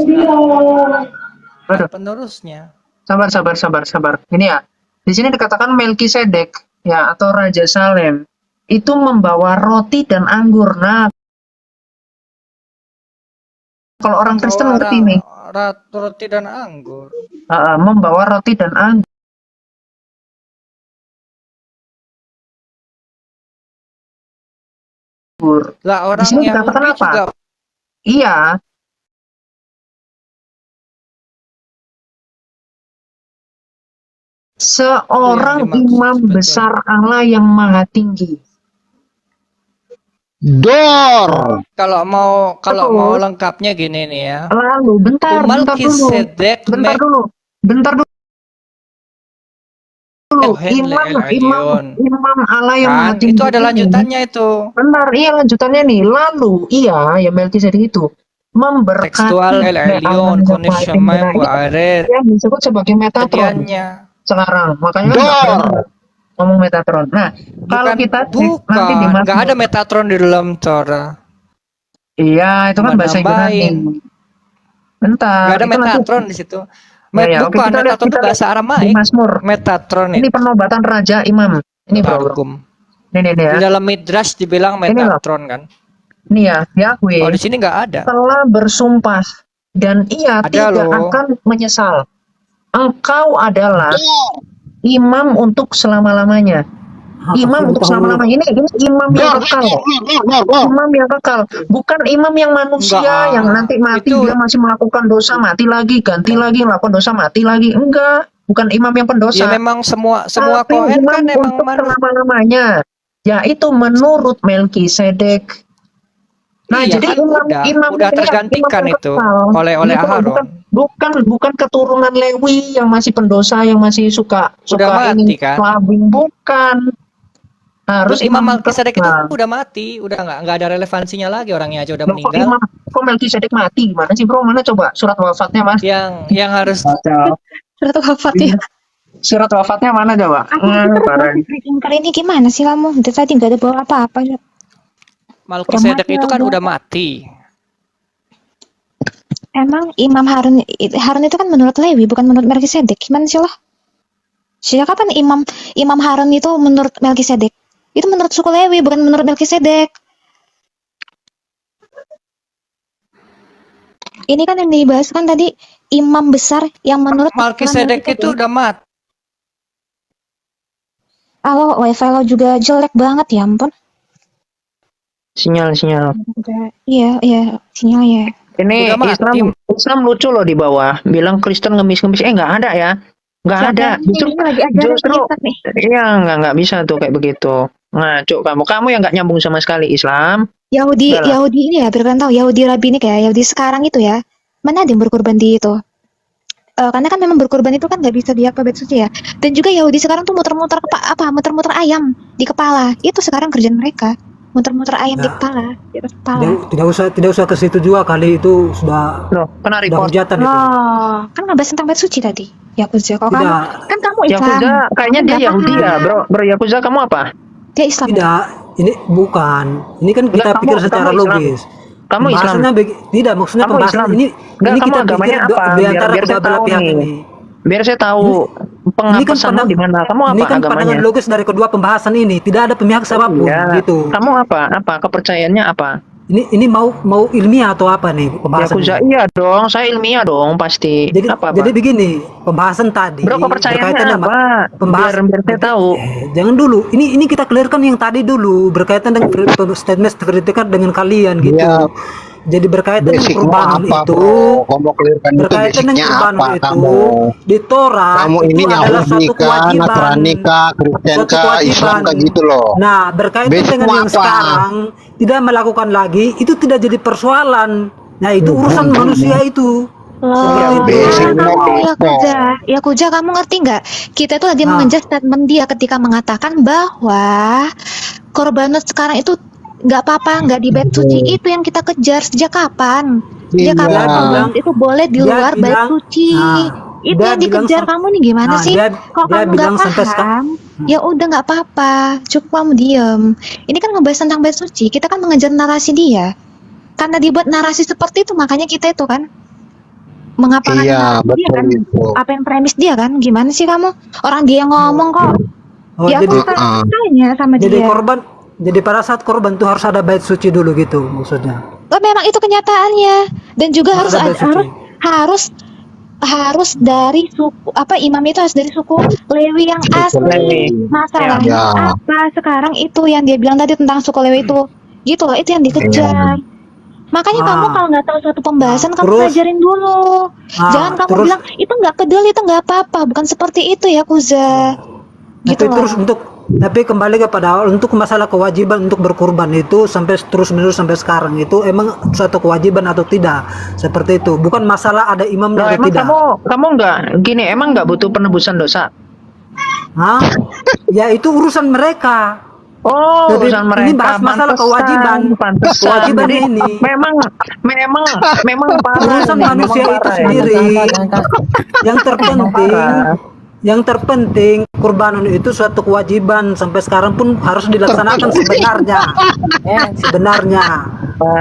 penerusnya. sabar. Ini ya, di sini dikatakan Melkisedek ya atau Raja Salem itu membawa roti dan anggur. Nah, kalau orang Kristen Membawa ngerti nih, roti dan anggur. membawa roti dan anggur. Lah Di orang sini Yahudi dikatakan apa? juga Iya, Seorang dimaksud, imam betul. besar Allah yang maha tinggi. Dor. Kalau mau Terus? lengkapnya gini nih ya. Lalu bentar dulu. Melkisedek Bentar dulu. Elohim le El Imam Allah yang maha kan tinggi itu ada ini. lanjutannya itu. Bentar, iya lanjutannya nih. Lalu, iya, ya Melkisedek itu memberkati Tekstual El Elyon konif syamai wa arer. yang disebut sebagai Metatron Kediannya sekarang. Makanya kan nggak Dor. boleh ngomong Metatron. Nah, kalau kita cek nanti di bukan, nggak Mazmur. ada Metatron di dalam Torah. Iya, itu kan bahasa Yunani. Nambahin. Bentar, Nggak ada itu nanti Metatron di situ. Ya, oke, Bukan, kita lihat- Metatron itu kita lihat bahasa di Aramaik. Mazmur. Metatron Ini itu penobatan Raja Imam. Ini bro. Targum. Ini Di ya. dalam Midrash dibilang Ini loh. Metatron kan. Ini ya, Yahweh Oh, di sini nggak ada. telah bersumpah dan ia Ada tidak loh. akan menyesal. Engkau adalah imam untuk selama-lamanya. Imam untuk selama-lamanya. Ini imam yang Dor. kekal. Dor. Imam yang kekal, bukan imam yang manusia Enggak. yang nanti mati Itu- dia masih melakukan dosa, mati lagi, ganti lagi, melakukan dosa, mati lagi. Enggak, bukan imam yang Ya pendosa. memang semua Tapi Kohen imam kan emang untuk manusia. selama-lamanya, yaitu menurut Melkisedek. Nah, Iya jadi kan udah ini yang tergantikan imam yang itu kekal. oleh Gitu loh, Aharon. bukan keturunan Lewi yang masih pendosa, yang masih suka Udah mati ini kan? clubbing, bukan. Harus Imam imam Melkisedek itu kekal. udah mati, udah nggak ada relevansinya lagi, orangnya aja udah Loh, kok meninggal. kok Melkisedek mati? Gimana sih bro? Mana coba surat wafatnya mas? Yang harus Surat wafat ya. Surat wafatnya mana coba? Parah. Kali ini gimana sih kamu? Dari tadi nggak ada bawa apa-apa. Melkisedek mati itu kan udah. udah mati. Emang Imam Harun itu kan menurut Lewi, bukan menurut Melkisedek. Gimana sih lo? Sejak kapan Imam Harun itu menurut Melkisedek? Itu menurut suku Lewi, bukan menurut Melkisedek. Ini kan yang dibahas kan tadi imam besar yang menurut Melkisedek itu udah mati. Halo, wifi lo juga jelek banget ya ampun. Sinyal. Iya, sinyalnya. Ini Udah mati. Islam lucu loh di bawah. Bilang Kristen ngemis-ngemis. Nggak ada ya. Nggak ada. Ini lagi ajaran justru Ustaz nih. iya nggak bisa tuh kayak begitu. Nah, Cuk, kamu yang nggak nyambung sama sekali Islam. Yahudi Udah lah. ini ya, biar tahu Yahudi rabbinik ya, Yahudi sekarang itu ya. Mana ada yang berkorban di itu? Karena kan memang berkorban itu kan nggak bisa dia ke bait suci ya. Dan juga Yahudi sekarang tuh muter-muter muter-muter ayam di kepala. Itu sekarang kerjaan mereka. Muter-muter ayam di Ya. kepala, di atas kepala. Tidak usah ke situ juga, kali itu sudah Loh, kena sudah record. hujatan itu. Oh, kan ngebahas tentang bait suci tadi. Yakuza, kalau kamu Tidak, kan kamu Islam. Yakuza, kayaknya Kamu dia nggak Yahudi paham. ya, bro. Yakuza kamu apa? Dia Islam. tidak. Ini bukan. Ini kan kita Enggak, pikir kamu secara Islam. logis. Kamu Islam. Pembahasannya tidak, maksudnya Kamu pembahasan Islam. ini Enggak, ini kamu kita agamanya pikir apa? di antara Biar saya kedua belah tahu pihak nih. ini. Biar saya tahu pengapesanmu di mana. Kamu apa Ini kan agamanya? pandangan logis dari kedua pembahasan ini, tidak ada pihak siapapun Iya. gitu. Kamu apa? Kepercayaannya apa? Ini mau ilmiah atau apa nih pembahasan Yakuza ini? iya dong, saya ilmiah dong pasti. Jadi apa? jadi begini, pembahasan tadi Bro, kepercayaannya berkaitan dengan apa? pembahasan Biar saya tahu. Jangan dulu. Ini kita clearkan yang tadi dulu berkaitan dengan statement kritikan dengan kalian gitu. Iya. Jadi berkaitan dengan Basicmu kurban apa, itu, bro? Kamu clearkan itu berkaitan dengan basicnya kurban apa itu kamu? di Torah Kamu itu ini adalah Yahudi suatu kah, kewajiban. Nasrani kah, Kristen Suatu kah, Islam kewajiban. kah gitu loh. Nah, berkaitan Basicmu dengan yang apa? sekarang tidak melakukan lagi itu tidak jadi persoalan. Nah, itu urusan manusia itu. Loh, Basic kamu no Yakuza, kamu ngerti nggak? Kita tuh lagi Nah. mengejar statement dia ketika mengatakan bahwa korbanot sekarang itu nggak apa-apa, nggak di bait suci. Itu yang kita kejar sejak kapan? Sejak Iya. kapan korbanot itu boleh di Dia luar bait bilang- suci? Nah, Itu dia yang bilang dikejar kamu nih gimana Nah, sih? dia Kalau dia kamu bilang nggak sampai paham, ya udah nggak apa-apa, cukup kamu diem. Ini kan ngebahas tentang bait suci, kita kan mengejar narasi dia. Karena dibuat narasi seperti itu, makanya kita itu kan mengapakan Iya, narasi dia betul kan, itu. apa yang premis dia kan, gimana sih kamu? Orang dia yang ngomong kok, Oh, ya aku jadi tanya sama jadi dia. korban. Jadi pada saat korban tuh harus ada bait suci dulu gitu maksudnya. Oh, memang itu kenyataannya, dan juga harus Harus ada bait suci. harus dari suku apa imam itu harus dari suku Lewi yang asli. Lewi. Masalahnya Ya. apa sekarang itu yang dia bilang tadi tentang suku Lewi itu, gitu loh, itu yang dikejar. Makanya kamu Ah. kalau nggak tahu suatu pembahasan, kamu Terus? pelajarin dulu. Ah, Jangan kamu terus? bilang itu nggak kedel, itu nggak apa-apa. Bukan seperti itu ya, Kuza. Gitu Tapi terus lah. tapi kembali kepada awal, untuk masalah kewajiban untuk berkurban itu sampai terus menerus sampai sekarang itu emang suatu kewajiban atau tidak, seperti itu. Bukan masalah ada imamnya Loh, atau emang tidak. kamu nggak gini, emang nggak butuh penebusan dosa? Hah? Ya itu urusan mereka. Oh, Jadi, urusan ini mereka. bahas masalah Pantesan, kewajiban. pantesan. Kewajiban Jadi, ini. memang parah Urusan ini, manusia memang itu parah ya. sendiri. Yang Memang terpenting, parah. kurbanan itu suatu kewajiban sampai sekarang pun harus dilaksanakan sebenarnya. Sebenarnya.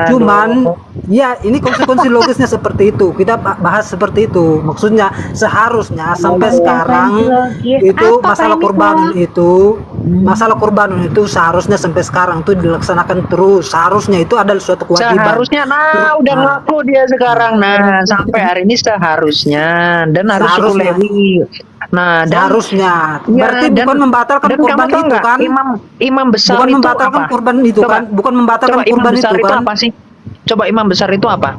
Cuman ya ini konsekuensi logisnya seperti itu. Kita bahas seperti itu. Maksudnya seharusnya sampai sekarang itu Apa, masalah Pak kurbanan itu seharusnya sampai sekarang tuh dilaksanakan terus. Seharusnya itu adalah suatu kewajiban. Seharusnya, udah ngaku dia sekarang. Nah, sampai hari ini seharusnya dan harus suku Seharusnya. Lewi. Nah, dan Seharusnya. ya, Berarti dan- bukan membatalkan dan kurban kamu tahu itu nggak, kan? imam besar Bukan itu membatalkan apa? kurban itu Coba- kan? Bukan membatalkan Coba imam kurban besar itu itu kan? apa sih? Coba imam besar itu apa?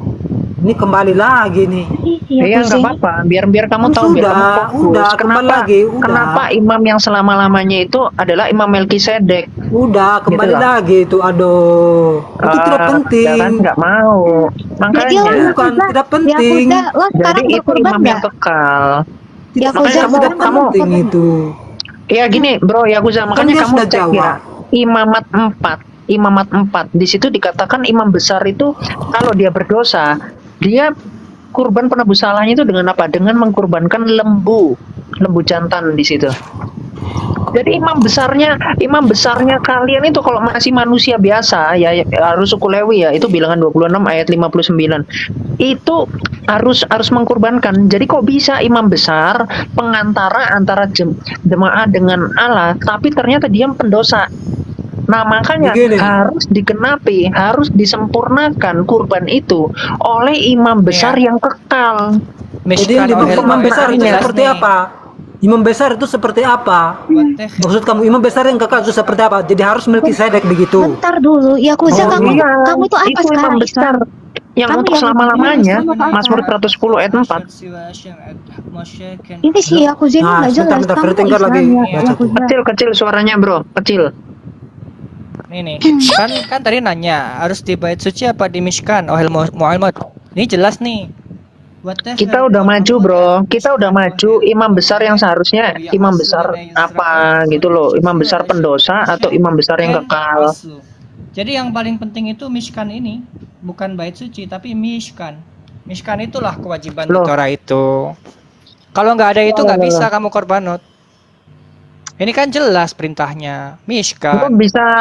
Ini kembali lagi nih. Iya, nggak apa-apa. Biar kamu tahu, biar kamu fokus. Udah, kembali lagi, udah. Kenapa imam yang selama-lamanya itu adalah Imam Melkisedek? Udah, kembali Gitu lah. lagi itu. Aduh. Itu tidak penting. Jangan, nggak mau. Jadi lo Makanya. Bukan, Yakuza, tidak penting. Yakuza, lo Jadi sekarang itu berkurban imam yang nggak? kekal. Tidak Yakuza, penting, tidak kamu- penting itu. Ya gini, Bro Yakuza, makanya dia kamu sudah cek jawab. ya. Imamat 4. Di situ dikatakan imam besar itu kalau dia berdosa, dia kurban penebus salahnya itu dengan apa? Dengan mengkurbankan lembu jantan di situ. Jadi imam besarnya kalian itu kalau masih manusia biasa ya harus suku Lewi ya, itu bilangan 26 ayat 59. Itu harus mengkurbankan. Jadi kok bisa imam besar pengantara antara jemaah dengan Allah, tapi ternyata dia pendosa. Nah, makanya Begini. harus digenapi, harus disempurnakan kurban itu oleh imam besar yang kekal. Jadi Mishkan yang dimaksud Ohel imam Moed besar itu jelas seperti nih. apa? Imam besar itu seperti apa? What the hell? Maksud kamu imam besar yang kekal itu seperti apa? Jadi harus Melkisedek begitu. Bentar dulu, Yakuza, kamu itu apa itu sekarang, imam besar yang Kamu untuk yang- selama-lamanya. yang sama apa? Mazmur 110 ayat 4. Ini si Yakuza ini Nah, nggak jelas. sebentar, Kamu berarti nggak Islam lagi ya, baca tuh. Yakuza. Kecil suaranya, Bro, kecil. Nih, kan tadi nanya harus di bait suci apa di Mishkan Ohel Moed. Ini jelas nih. What the Kita hell? udah maju, Bro. Kita udah maju. Imam besar yang seharusnya imam besar apa gitu loh. Imam besar pendosa atau imam besar yang kekal. Jadi yang paling penting itu Mishkan ini, bukan bait suci tapi Mishkan. Mishkan itulah kewajiban di Loh. Torah itu. Kalau nggak ada itu nggak bisa kamu korbanot. Ini kan jelas perintahnya. Lu Mishkan.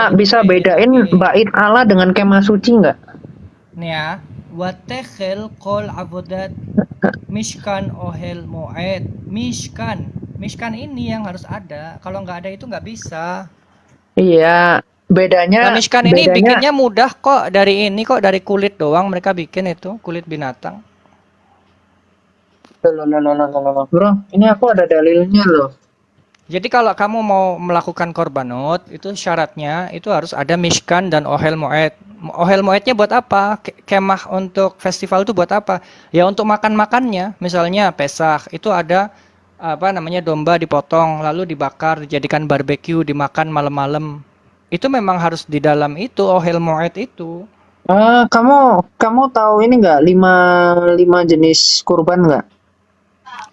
bisa bedain bait Allah dengan kemah suci nggak? Nih ya. Watechel kol avodat Mishkan Ohel Moed. Mishkan ini yang harus ada. Kalau nggak ada itu nggak bisa. Iya, bedanya. Nah, Mishkan ini bedanya- bikinnya mudah kok, dari dari kulit doang mereka bikin itu, kulit binatang. Loh. Bro, ini aku ada dalilnya loh. Jadi kalau kamu mau melakukan korbanot, itu syaratnya itu harus ada Mishkan dan Ohel Moed. Ohel Moednya buat apa? Kemah untuk festival itu buat apa? Ya untuk makan-makannya. Misalnya Pesach, itu ada apa namanya domba dipotong lalu dibakar, dijadikan barbeque, dimakan malam-malam. Itu memang harus di dalam itu Ohel Moed itu. Kamu tahu ini nggak lima jenis kurban nggak?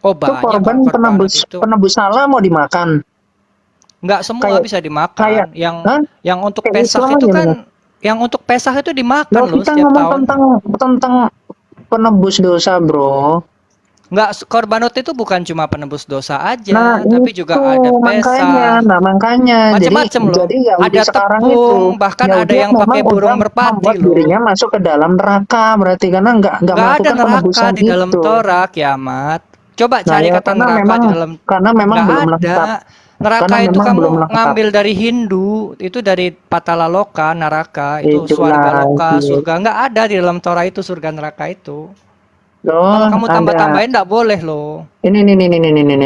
Oh, Itu banyak korban kok korbanot itu. penebus salah mau dimakan. Nggak semua Kayak- bisa dimakan. kayak- Hah? Yang untuk Kayak Pesach Islam itu aja, kan, bener. yang untuk Pesach itu dimakan Loh, loh kita setiap ngomong tahun. tentang penebus dosa, Bro. Nggak, korbanot itu bukan cuma penebus dosa aja, Nah, tapi juga ada Pesach, makanya. macam-macam loh. Jadi Yahudi Ada sekarang tepung, itu bahkan Yahudi ada yang memang pakai burung udah merpati membuat loh. dirinya masuk ke dalam neraka, berarti karena nggak Nggak ada melakukan neraka penebusan di dalam itu. Torah, kiamat. Coba Nah, cari ya, kata karena neraka memang- di dalam. karena memang Nggak belum ada. lengkap. Neraka Karena itu memang kamu belum lengkap. ngambil dari Hindu, itu dari Patalaloka, neraka, itu Itu Swargaloka, lagi. surga. Nggak ada di dalam Torah itu surga neraka itu. Loh, Kalau kamu ada. tambah-tambahin nggak boleh loh. Ini,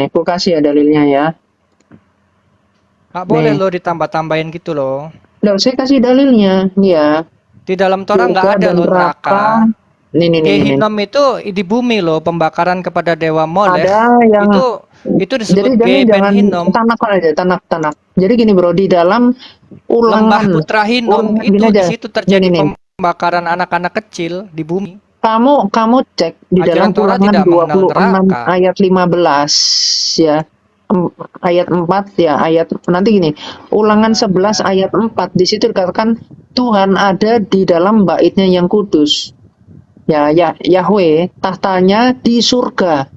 aku kasih ya dalilnya ya. Nggak boleh Nih. loh ditambah-tambahin gitu loh. Loh, saya kasih dalilnya, nih ya. Di dalam Torah nggak Surga ada dan loh neraka. neraka. Nih. Gehinom itu di bumi loh, pembakaran kepada dewa Molech. Ada yang Itu disebut jadi jangan Gebenhinom. tanak aja, tanak. Jadi gini bro, di dalam Lembah ulangan Putra Hinom ulangan itu gini di aja. situ terjadi Gini nih. pembakaran anak-anak kecil di bumi. Kamu cek di dalam Ajaran Torah ulangan tidak mengenal 26 neraka. ayat 15 ya. Ayat 4 ya, ayat nanti gini. Ulangan 11 ayat 4 di situ dikatakan Tuhan ada di dalam baitnya yang kudus. Ya, Yahweh tahtanya di surga.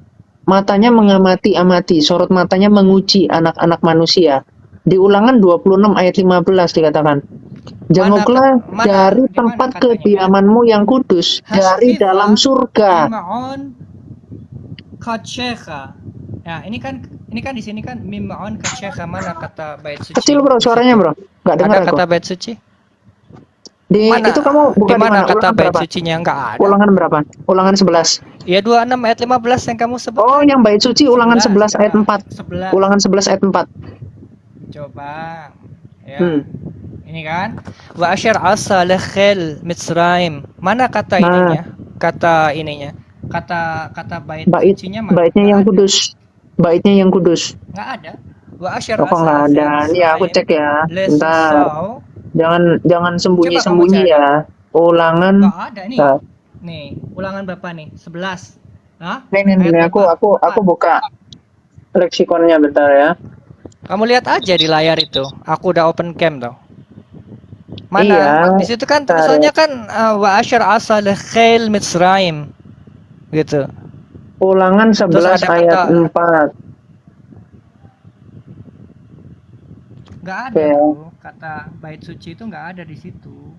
Matanya mengamati-amati, sorot matanya menguji anak-anak manusia. Di Ulangan 26 ayat 15 dikatakan, jenguklah dari tempat kediamanmu yang kudus, dari dalam surga. Mim'on Katshecha. Nah, ini kan di sini kan Mim'on Katshecha, mana kata bait suci? Kecil bro, suaranya bro, nggak dengar Ada aku. kata bait suci? Di Mana? itu kamu buka Di mana kata Ulangan bait berapa? sucinya? Enggak ada. Ulangan berapa? Ulangan 11. Ya 26 ayat 15 yang kamu sebut. Oh, yang bait suci Ulangan 11 ayat 4. 11. Ulangan 11 ayat 4. Coba. Ya. Hmm. Ini kan wa asyar asa lekhel Mitzrayim. Mana kata Nah. ininya? Kata ininya. Kata bait sucinya mana? Baitnya yang Nggak ada. kudus. Baitnya yang kudus. Nggak ada. Wa asyar Oh, kok nggak ada? Nih aku cek ya. Bentar. Jangan sembunyi-sembunyi ya. Ulangan. Nggak ada nih. Nah. Nih, ulangan berapa nih? 11. Hah? Nih, Ayat aku buka leksikonnya bentar ya. Kamu lihat aja di layar itu. Aku udah open cam tuh. Mana? Iya, Di situ kan bentar tulisannya kan wa asyar asa lekhel Mitzrayim. Gitu. Ulangan 11 ada ayat kata- 4. Nggak ada Oke. tuh. Kata bait suci itu nggak ada di situ.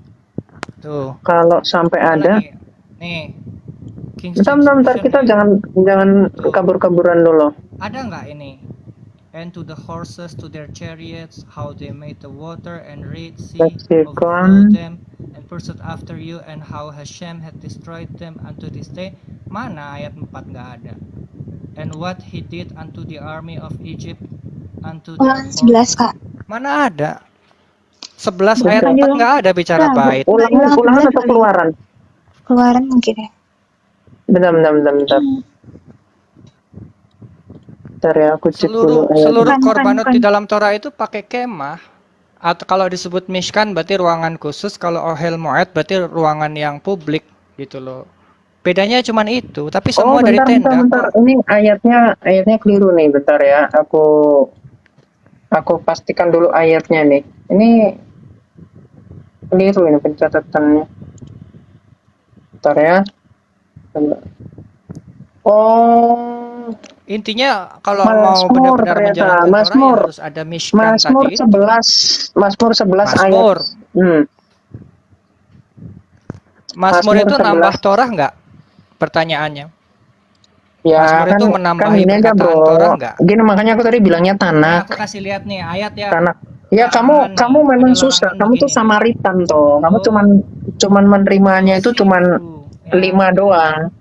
Tuh. Kalau sampai ada, Lagi. Nih. King bentar, James bentar, Version kita nih. jangan kabur-kaburan dulu. Ada nggak ini? And to the horses, to their chariots, how they made the water and Red Sea Lexicon. overflowed them and pursued after you, and how Hashem had destroyed them unto this day. Mana ayat 4 nggak ada. And what he did unto the army of Egypt, unto their Ulangan 11 Kak. Mana ada? 11 Bukan ayat 4 juga. nggak ada bicara Nah, bait. Ulangan atau keluaran? Keluaran mungkin ya. Bentar. Bentar ya, aku cek dulu. Seluruh Bukan, korbanot bukan. di dalam Torah itu pakai kemah. Atau kalau disebut mishkan berarti ruangan khusus, kalau ohel moed berarti ruangan yang publik gitu loh. Bedanya cuman itu, tapi semua dari tenda. Bentar. Ini ayatnya keliru nih, bentar ya. Aku pastikan dulu ayatnya nih. Ini keliru ini pencatatannya. Bentar ya. Coba. Oh, Intinya kalau Mazmur mau benar-benar ternyata, menjalankan Torah Mazmur. ya harus ada mishkan Mazmur tadi. 11 Mazmur. ayat. Mazmur Mazmur itu 11. nambah Torah nggak? Pertanyaannya. Ya Mazmur kan, itu menambahi kan gini aja perkataan bro. Torah nggak? Gini makanya aku tadi bilangnya Nah, tanak. aku kasih lihat nih ayat ya. Tanak. Ya Larangan kamu nih, memang ada susah. larangan Kamu tuh begini. Samaritan toh. Kamu Oh. cuman menerimanya itu cuman Ya. 5 doang.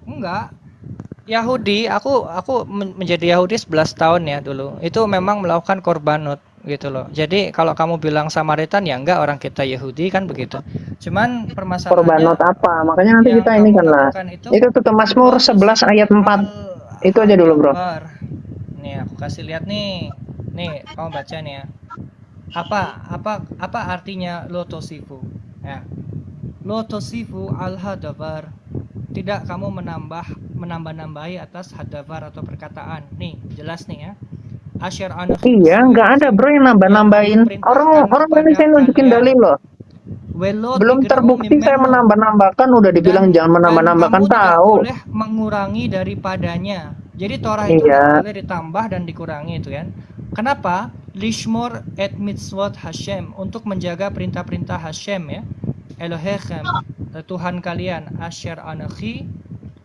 Enggak. Yahudi, aku menjadi Yahudi 11 tahun ya dulu. Itu memang melakukan korbanot gitu loh. Jadi kalau kamu bilang Samaritan ya enggak, orang kita Yahudi kan begitu. Cuman permasalahannya Korbanot apa? Makanya nanti yang kita ini kamu kan lah. lakukan Itu tuh Mazmur 11 ayat 4. Itu aja dulu, bro. Nih aku kasih lihat nih. Nih, kamu baca nih ya. Apa artinya lotosifu? Ya. Lotosifu al-hadabar. Tidak kamu menambah-nambahi atas hadabar atau perkataan. Nih, jelas nih ya. Asyar anak. Iya, nggak ada bro yang nambah-nambahin. Orang ini saya nunjukin dalil loh. Belum terbukti saya menambah-nambahkan, udah dibilang jangan menambah-nambahkan, kamu tidak tahu. boleh mengurangi daripadanya. Jadi Torah itu Iya. tidak boleh ditambah dan dikurangi itu kan. Kenapa? Lishmor et mitzvot Hashem, untuk menjaga perintah-perintah Hashem ya. Elohechem, Tuhan kalian, Asher Anakhi,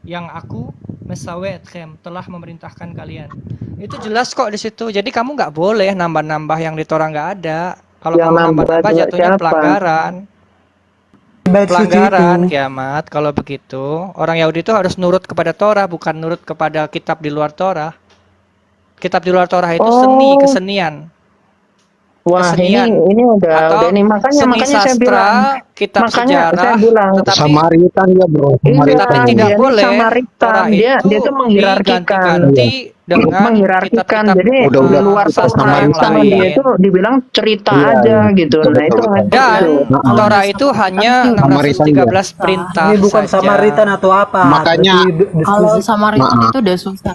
yang aku mesawetchem, telah memerintahkan kalian. Itu jelas kok di situ. Jadi kamu nggak boleh nambah-nambah yang di Torah, nggak ada. Kalau Yang kamu nambah nambah-nambah juga jatuhnya siapa? pelanggaran. Bait suci Pelanggaran itu. kiamat kalau begitu. Orang Yahudi itu harus nurut kepada Torah, bukan nurut kepada kitab di luar Torah. Kitab di luar Torah itu seni, Oh. kesenian. Wah, kesenian ini atau udah ini makanya seni makanya saya sastra, bilang, kitab makanya saya sejarah, bilang, tetapi Samaritan ya bro, iya, tapi Samaritan tidak ya. dia ini boleh Samaritan, Torah dia tuh itu menghierarkikan, Iya. diganti-ganti dengan menghierarkikan. kitab-kitab Jadi di Udah luar kita sastra Torah yang itu sama Samaritan ya. dia lain. itu dibilang cerita Iya, aja iya. gitu. Betul, Nah betul, itu betul. Dan itu. Heeh. Torah dari itu Samaritan hanya sih udah Samaritan ya. 613 susah. perintah Ini bukan saja. Samaritan atau apa? Makanya Berarti Kalau diskusi. Samaritan Heeh. itu udah susah.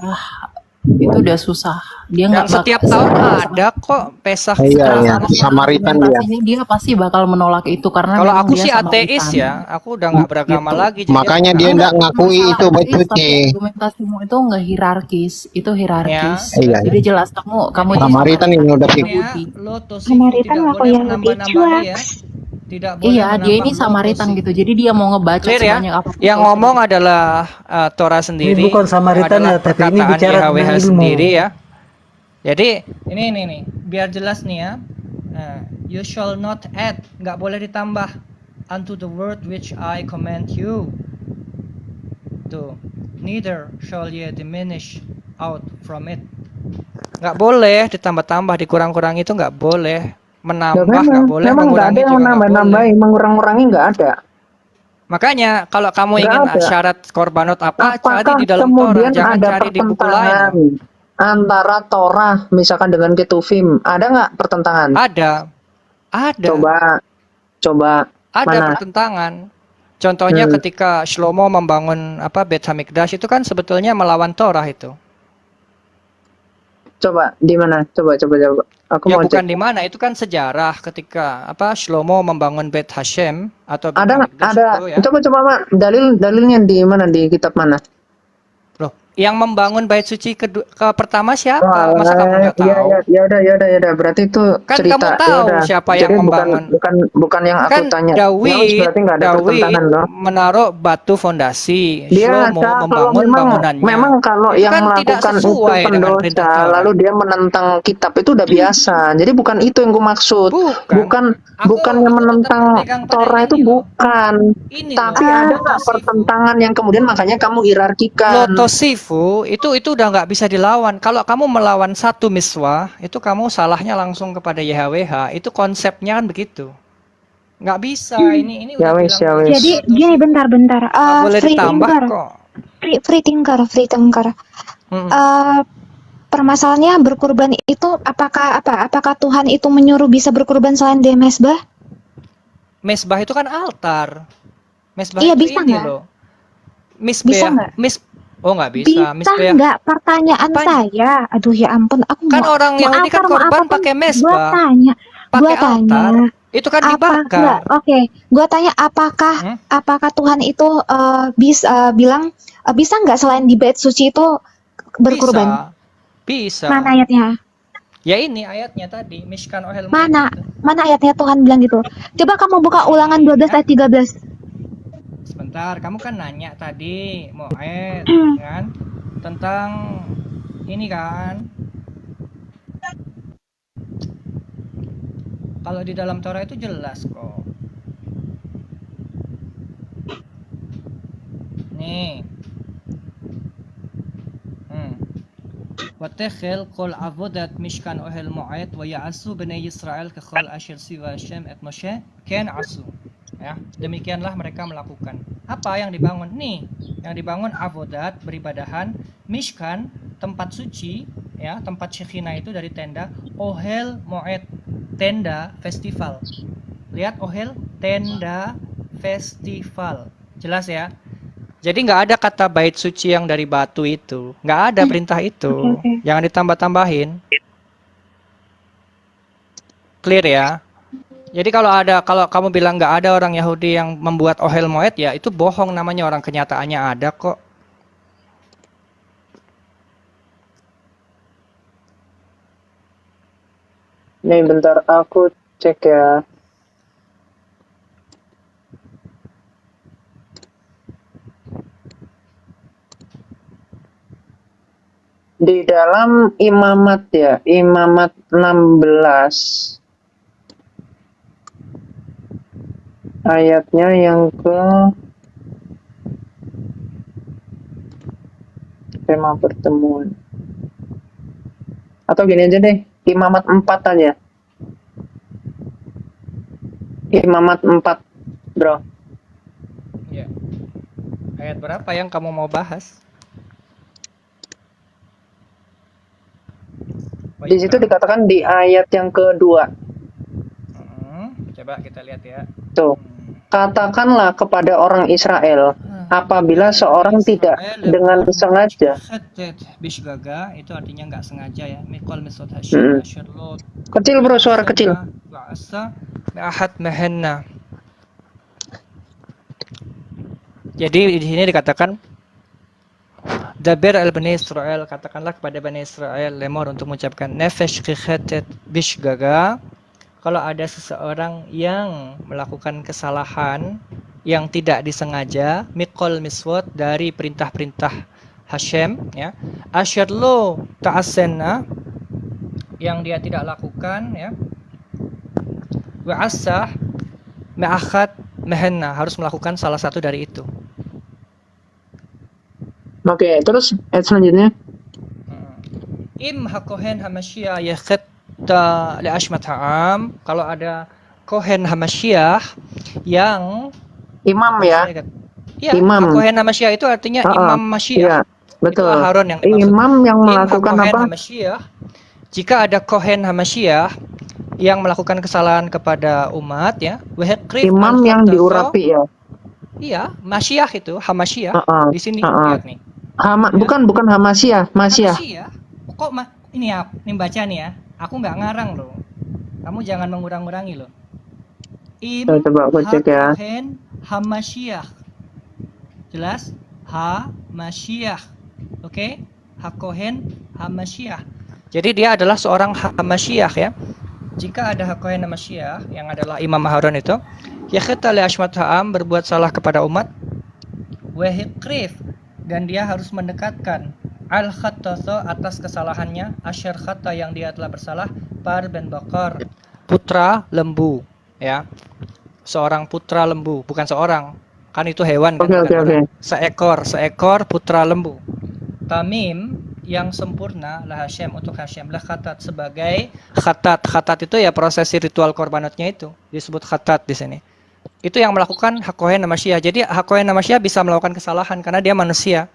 Itu udah susah. Dia Dan nggak setiap bakal tahun ada kok Pesah Iya, iya. sekarang Samaritan dia. argumentasinya dia pasti bakal menolak itu karena Kalau memang aku dia sih ateis Samaritan. ya, aku udah nggak beragama Gitu. lagi, jadi aku Makanya nggak dia Enggak enggak ngakui masalah itu bait ateis, tapi suci. argumentasimu itu nggak hierarkis. Itu ya. hierarkis. Iya, Jadi iya. jelas kamu Jadi itu Samaritan ini udah Samaritan fix. ya, Yahudi. lo tosifu Samaritan tidak ngaku boleh Yahudi, menambah-nambahi ya. cuaks. Tidak boleh Iya, dia ini menambah lo Samaritan tosifu. gitu. Jadi dia mau ngebacot Clear ya? sebanyak apapun Yang gak usah ngomong dikit. adalah Torah Ini sendiri, bukan yang Samaritan adalah ya, tapi ini perkataan bicara tentang YHWH ilmu. sendiri ya. Jadi ini nih, biar jelas nih ya. You shall not add, nggak boleh ditambah unto the word which I command you. Tuh, neither shall ye diminish out from it. Nggak boleh ditambah-tambah, dikurang-kurangi itu nggak boleh. ya Menambah memang nggak boleh, memang nggak ada mengurangi yang juga nggak boleh. nambah-nambahin, mengurang-ngurangi nggak ada. Makanya kalau kamu Nggak ingin ada. syarat korbanot apa, cari Apakah di dalam Torah, kemudian jangan ada cari di buku lain pertentangan loh. antara Torah misalkan dengan Ketuvim? Ada nggak pertentangan? Ada, Coba ada mana? pertentangan. Contohnya Hmm. ketika Shlomo membangun Beit Hamikdash itu kan sebetulnya melawan Torah itu. Coba di mana? Coba. Aku Ya mau bukan cek. di mana, itu kan sejarah ketika Shlomo membangun Beit Hashem atau Beit Ada Hamikdash ada. itu ya. Coba Mak. Dalilnya di mana, di kitab mana? Loh, yang membangun bait suci ke pertama siapa? Masa kamu nggak Iya, tahu? ya udah. Berarti itu Kan cerita. kamu Ya tahu udah. siapa Jadi yang membangun. bukan yang aku Kan tanya. Ya wis, Daud berarti nggak ada pertentangan loh. menaruh batu fondasi. Dia Shlomo kalau membangun bangunannya. memang kalau Itu yang kan tidak melakukan itu sesuai dengan perintah pendosa, Torah. lalu dia menentang kitab itu udah biasa. Jadi bukan itu yang gue maksud. Bukan. Bukan yang Aku tetap menentang berpegang pada Torah itu ini loh. bukan. Ini Tapi loh, ada nggak Lotosifu. pertentangan yang kemudian makanya kamu hierarkikan? Lotosifu itu udah nggak bisa dilawan. Kalau kamu melawan satu miswah, itu kamu salahnya langsung kepada YHWH. Itu konsepnya kan begitu. Nggak bisa. Ini Ya udah wis, bilang ya wis. Jadi gini bentar. nggak boleh Free ditambah thinker, kok. free thinker. Mm-mm. Permasalahannya berkurban itu apakah Tuhan itu menyuruh bisa berkurban selain di mesbah? Mesbah itu kan altar. Mesbah Iya, itu bisa ini nggak? loh. Bisa nggak? Oh nggak bisa. Bisa Misbah. nggak? Pertanyaan Apanya? saya. Aduh ya ampun, aku Kan mau orang Yahudi kan korban pakai Gua mesbah, tanya, pakai gua tanya. altar. Itu kan dibakar. Oke, gua tanya apakah Tuhan itu bilang bisa nggak selain di bait suci itu berkurban? Bisa. Mana ayatnya? Ya ini ayatnya tadi, Mishkan Ohel Moed Mana? itu. Mana ayatnya Tuhan bilang gitu? Coba kamu buka Ulangan 12 ayat 13. Sebentar, kamu kan nanya tadi, Moed, kan? Tentang ini kan. Kalau di dalam Torah itu jelas kok. Nih. ותחל כל עבודת משכן אוהל מועד ויעשו בני ישראל ככל אשר ציווה השם את משה כן עשו. Ya, demikianlah mereka melakukan. Apa yang dibangun? Nih, yang dibangun avodat, beribadahan, mishkan, tempat suci, ya, tempat Shekinah itu dari tenda, ohel moed, tenda festival. Lihat ohel, tenda festival. Jelas ya? Jadi nggak ada kata bait suci yang dari batu itu, nggak ada perintah itu. Oke. Jangan ditambah-tambahin. Clear ya? Jadi kalau kamu bilang nggak ada orang Yahudi yang membuat ohel moed, ya itu bohong namanya, orang kenyataannya ada kok. Nih bentar aku cek ya. Di dalam Imamat ya, Imamat 16. Ayatnya yang ke tema pertemuan. Atau gini aja deh, Imamat 4 aja. Imamat 4, bro. Ya. Ayat berapa yang kamu mau bahas? Di situ dikatakan di ayat yang kedua. Coba kita lihat ya. Tuh. Katakanlah kepada orang Israel, apabila seorang tidak dengan sengaja. Bishgaga itu artinya nggak sengaja ya. Mikol misot hasyir asyirlot. Kecil bro, suara kecil. Ba'asa ba'ahat mahenna. Jadi di sini dikatakan Dabir al-Bani Israel, katakanlah kepada Bani Israel, lemor untuk mengucapkan nefesh kikhatet bishgaga. Kalau ada seseorang yang melakukan kesalahan yang tidak disengaja, mikol miswat dari perintah-perintah Hashem, ya, asyarlo ta'asenna yang dia tidak lakukan, ya, wa'asah ma'akhat mehenna harus melakukan salah satu dari itu. Oke, terus ayat selanjutnya. Im hakohen hamasyiah yakhta li ashmat ha'am. Kalau ada kohen hamasyiah yang Imam ya. Ya, Imam. kohen hamasyiah itu artinya imam masyiah. Iya, betul. Itu Harun yang dimaksud. Imam yang Im melakukan hakohen apa? hamasyiah. Jika ada kohen hamasyiah yang melakukan kesalahan kepada umat, ya, Imam yang diurapi ya. Iya, masyiah itu hamasyiah. Di sini lihat nih. Bukan Hamasyiah, Masyiah. Kok ini ya, ini baca nih ya. Aku nggak ngarang loh. Kamu jangan mengurang-urangi loh. Coba aku cek ya. Hakohen hamasyiah. Jelas? Hamasyiah. Oke? Hakohen hamasyiah. Jadi dia adalah seorang hamasyiah ya. Jika ada hakohen hamasyiah yang adalah Imam Harun itu, yakhta li ashmat ha'am, berbuat salah kepada umat, wa hiqrif, dan dia harus mendekatkan al-khattasa atas kesalahannya, asyar khatta yang dia telah bersalah, par ben bakar, putra lembu, ya. Seorang putra lembu, bukan seorang. Kan itu hewan kan. Oke. Seekor putra lembu. Tamim yang sempurna lah Hashem, untuk Hashem lah khatat sebagai khatat itu ya prosesi ritual korbanatnya itu disebut khatat di sini. Itu yang melakukan hakohen hamasyiah. Jadi hakohen hamasyiah bisa melakukan kesalahan karena dia manusia.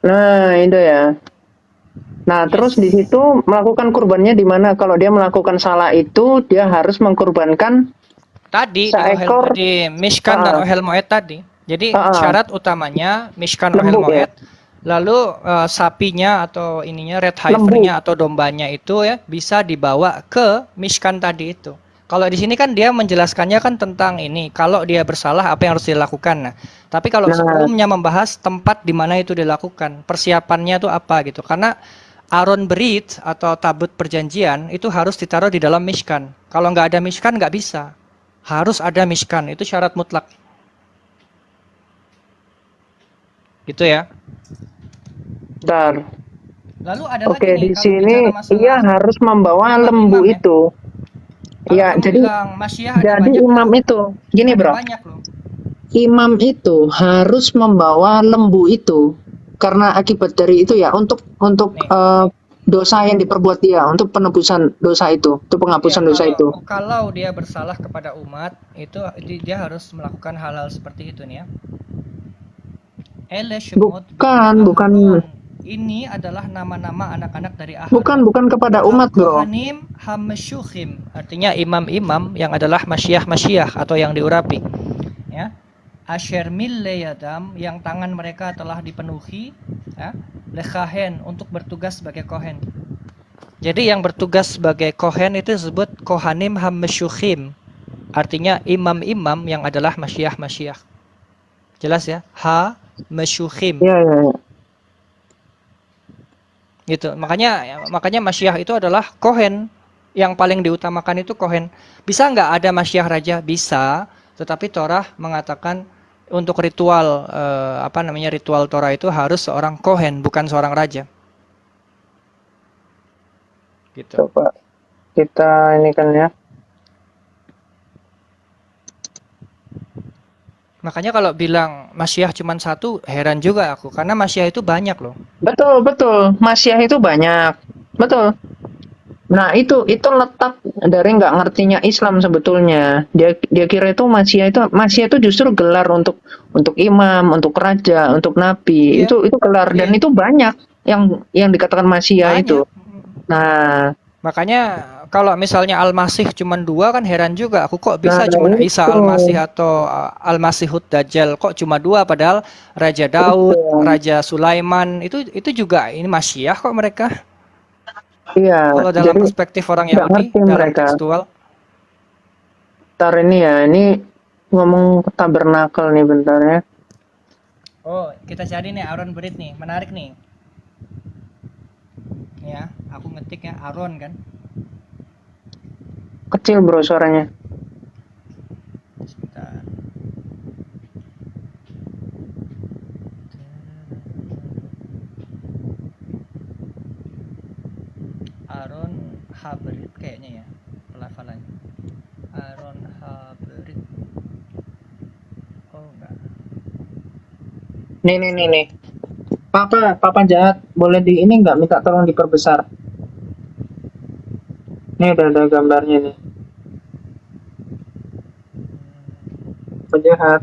Nah, itu ya. Nah, terus di situ melakukan kurbannya di mana? Kalau dia melakukan salah itu, dia harus mengkurbankan tadi seekor di Mishkan dan Ohel Moed tadi. Jadi syarat utamanya Mishkan Ohel Moed. Lalu sapinya atau ininya red heifernya atau dombanya itu ya bisa dibawa ke Mishkan tadi itu. Kalau di sini kan dia menjelaskannya kan tentang ini, kalau dia bersalah apa yang harus dilakukan. Nah, tapi kalau sebelumnya membahas tempat di mana itu dilakukan, persiapannya itu apa gitu. Karena Aron Berit atau tabut perjanjian itu harus ditaruh di dalam Mishkan. Kalau nggak ada Mishkan nggak bisa. Harus ada Mishkan, itu syarat mutlak. Gitu ya. Bentar. Lalu ada Oke, lagi nih, di sini ia masalah harus membawa lembu ya. itu. Ya, Kalau jadi banyak, imam itu, gini bro, banyak loh. imam itu harus membawa lembu itu karena akibat dari itu ya untuk dosa yang diperbuat dia, untuk penebusan dosa itu, untuk penghapusan dosa itu. Kalau dia bersalah kepada umat, itu dia harus melakukan hal-hal seperti itu nih ya. Bukan. Ini adalah nama-nama anak-anak dari Ahad. Bukan kepada umat, bro. Kohanim hamesyuhim, artinya imam-imam yang adalah masyiah atau yang diurapi. Ya. Asher mille yadam, yang tangan mereka telah dipenuhi, ya, lekahen, untuk bertugas sebagai kohen. Jadi yang bertugas sebagai kohen itu disebut kohanim hamesyuhim, artinya imam-imam yang adalah masyiah. Jelas ya? Mesyuhim. Ya. Gitu. Makanya masyiah itu adalah kohen. Yang paling diutamakan itu kohen. Bisa nggak ada masyiah raja? Bisa. Tetapi Torah mengatakan untuk ritual ritual Torah itu harus seorang kohen, bukan seorang raja. Gitu. Coba kita ini kan ya. Makanya kalau bilang masyiah cuma satu, heran juga aku. Karena masyiah itu banyak loh. Betul. Masyiah itu banyak. Betul. Nah, itu letak dari nggak ngertinya Islam sebetulnya. Dia kira itu Masya itu justru gelar untuk imam, untuk raja, untuk nabi. Iya, Itu gelar dan iya, itu banyak yang dikatakan Masya itu. banyak. Nah, Makanya kalau misalnya Al-Masih cuma dua kan heran juga. Aku kok bisa nah cuma Isa itu Al-Masih atau Al-Masihud Dajjal kok cuma dua padahal Raja Daud, itu. Raja Sulaiman itu juga ini Masyiah kok mereka. Iya, Kalau dalam jadi perspektif orang nggak Yahudi ngerti dalam mereka. tekstual. Bentar ini ngomong tabernakel nih bentar ya. Oh, kita cari nih Aaron Berit nih, menarik nih. Nih ya, aku ngetik ya Aaron kan. Kecil bro suaranya. Sebentar. Aaron Haberit kayaknya ya pelafalannya. Aaron Haberit. Oh enggak. Nih. Papa jahat, boleh ini nggak minta tolong diperbesar. Nih udah ada gambarnya nih. Papa jahat.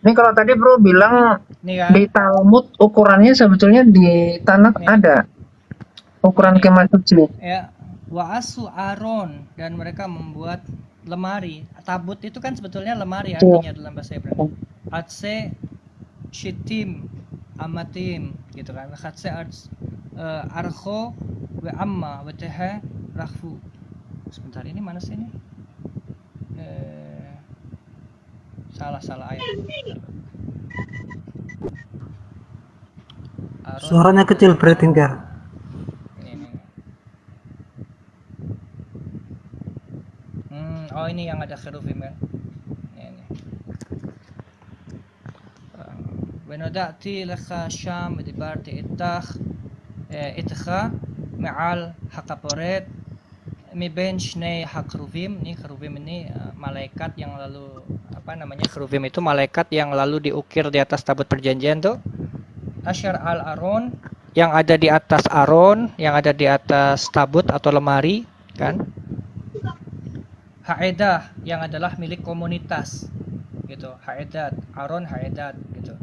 Ini kalau tadi bro bilang Nih kan. di Talmud ukurannya sebetulnya di Tanakh Nih. ada ukuran Ini. kemah suci. Ya, wa'asu Aaron dan mereka membuat lemari. Tabut itu kan sebetulnya lemari artinya dalam bahasa Ibrani. Atse shitim amatim gitu kan. Khatse arho wa amma wa teha rakhfu. Sebentar ini mana sih ini? Salah ayat. Aaron, Suaranya kecil Bretinger. ini. Oh ini yang ada cherubim kan? Ini. ونودعتي لك شام دبارتي إتخا معال حقبورت مبين شني حقروفيم. Ini cherubim ini malaikat yang lalu cherubim itu malaikat yang lalu diukir di atas tabut perjanjian tuh. Asyar al Aron yang ada di atas Aron, yang ada di atas tabut atau lemari kan. Haedah yang adalah milik komunitas gitu. Haedat, Aron Haedat gitu.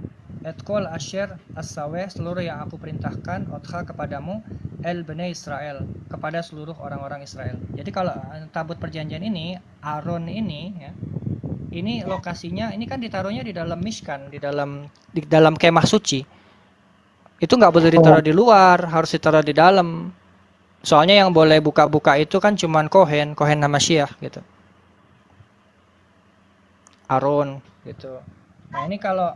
Etkol Asher As-Saweh seluruh yang aku perintahkan otha kepadamu el bani Israel kepada seluruh orang-orang Israel. Jadi kalau tabut perjanjian ini Aron ini ya, ini lokasinya ini kan ditaruhnya di dalam Mishkan, di dalam kemah suci. Itu nggak boleh ditaruh di luar, harus ditaruh di dalam. Soalnya yang boleh buka-buka itu kan cuman Kohen Hamasyiah gitu. Aaron gitu. Nah ini kalau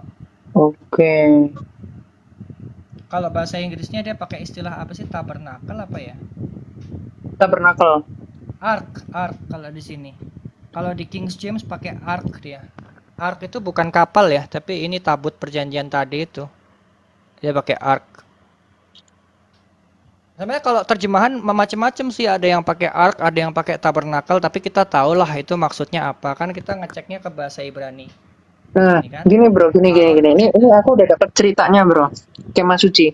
bahasa Inggrisnya dia pakai istilah apa sih, tabernakel apa ya? Tabernakel. Ark kalau di sini. Kalau di King James pakai ark dia. Ark itu bukan kapal ya, tapi ini tabut perjanjian tadi itu. Dia pakai ark. Sebenarnya kalau terjemahan macam-macam sih, ada yang pakai ark, ada yang pakai tabernakel, tapi kita tahulah itu maksudnya apa. Kan kita ngeceknya ke bahasa Ibrani. Nah, Ini kan? gini bro, gini. Ini aku udah dapat ceritanya bro, kemah suci.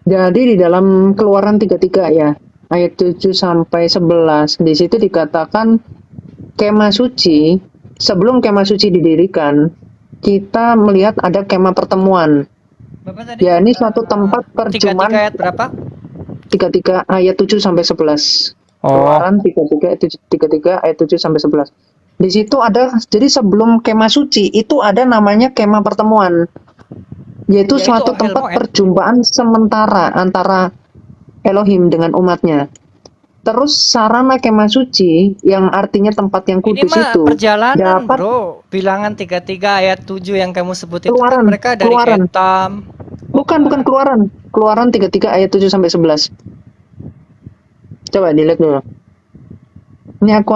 Jadi di dalam Keluaran 33 ya, ayat 7 sampai 11, di situ dikatakan kemah suci, sebelum kemah suci didirikan, kita melihat ada kemah pertemuan. Bapak tadi, Ya, ini suatu tempat perjumpaan. 33 ayat berapa? 33 ayat 7 sampai 11. Keluaran 33 ayat 7 sampai 11. Di situ ada, jadi sebelum kemah suci itu ada namanya kemah pertemuan, yaitu suatu tempat perjumpaan sementara antara Elohim dengan umatnya. Terus sarana kemah suci yang artinya tempat yang kudus ini mah itu perjalanan dapat bro. Bilangan 33 ayat 7 yang kamu sebut itu Keluaran, kan mereka dari Keluaran. Etam. Bukan Keluaran. Keluaran 33 ayat 7 sampai 11. Coba dilihat dulu. Ini aku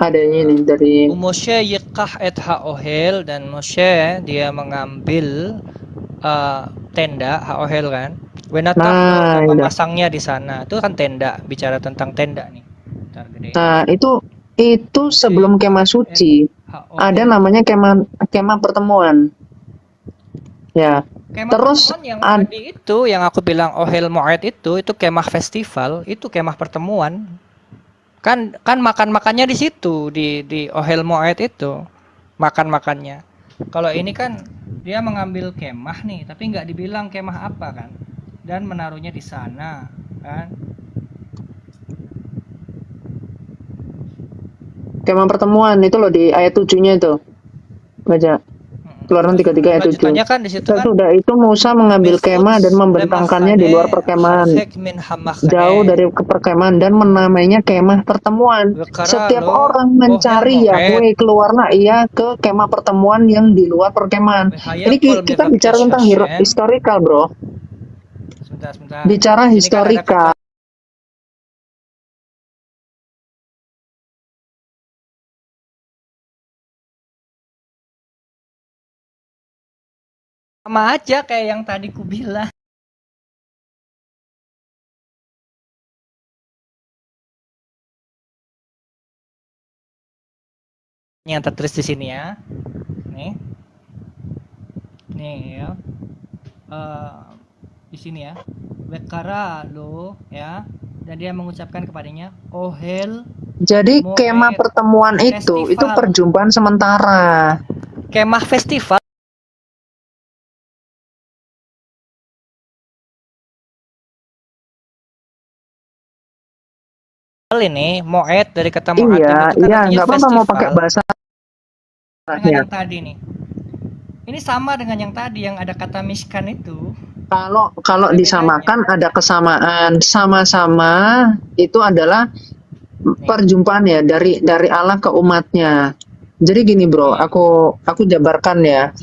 adanya ini dari Moshe yikah et ha'ohel, dan Moshe dia mengambil tenda ha'ohel kan. Wenata memasangnya di sana. Itu kan tenda, bicara tentang tenda nih. Nah, itu sebelum kemah suci ada namanya kemah pertemuan. Ya. Kemah Terus pertemuan yang tadi itu yang aku bilang Ohel Moed itu kemah festival, itu kemah pertemuan. Kan makan-makannya di situ di Ohel Moed itu. Makan-makannya. Kalau ini kan dia mengambil kemah nih, tapi nggak dibilang kemah apa kan. Dan menaruhnya di sana, kan? kemah pertemuan itu loh di ayat 7-nya itu. Baca. Keluaran 33 ayat 7. Lanjutannya kan di situ kan Sesudah itu Musa mengambil kemah dan membentangkannya di luar perkemahan, jauh dari perkemahan, dan menamainya kemah pertemuan. Setiap orang mencari Yahweh, keluarlah ia ke kemah pertemuan yang di luar perkemahan. Ini kita bicara tentang historical, bro. Sebentar. Bicara Di sini kan ada historical. sama aja kayak yang tadi ku bilang. Yang tertulis di sini ya. Nih ya. Di sini ya. Wekara lo ya. Dan dia mengucapkan kepadanya Ohel. Jadi Moed kemah pertemuan itu Festival. perjumpaan sementara. Kemah festival ini Moed dari kata Moadim Iya, itu kan iya, artinya nggak apa-apa mau pakai festival. bahasa. Dengan yang tadi nih. Ini sama dengan yang tadi yang ada kata miskan itu. Kalau disamakan ada kesamaan, sama-sama itu adalah perjumpaan ya dari Allah ke umatnya. Jadi gini bro, aku jabarkan ya.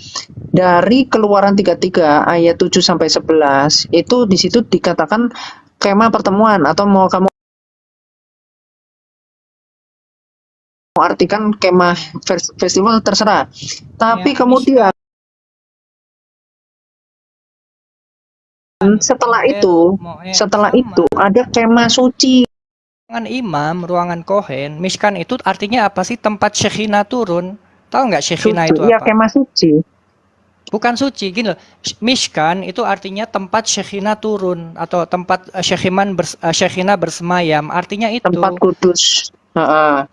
Dari Keluaran 33 ayat 7 sampai 11 itu di situ dikatakan kemah pertemuan, atau mau kamu artikan kemah festival terserah. Tapi Ya, kemudian setelah itu ada kemah suci. ruangan imam, ruangan kohen, miskan itu artinya apa sih? Tempat Shekinah turun. Tahu nggak Shekinah itu Iya, apa? kemah suci. Bukan suci, gini loh. Mishkan itu artinya tempat Shekinah turun atau tempat Shekinah bersemayam. Artinya itu Tempat kudus. Heeh.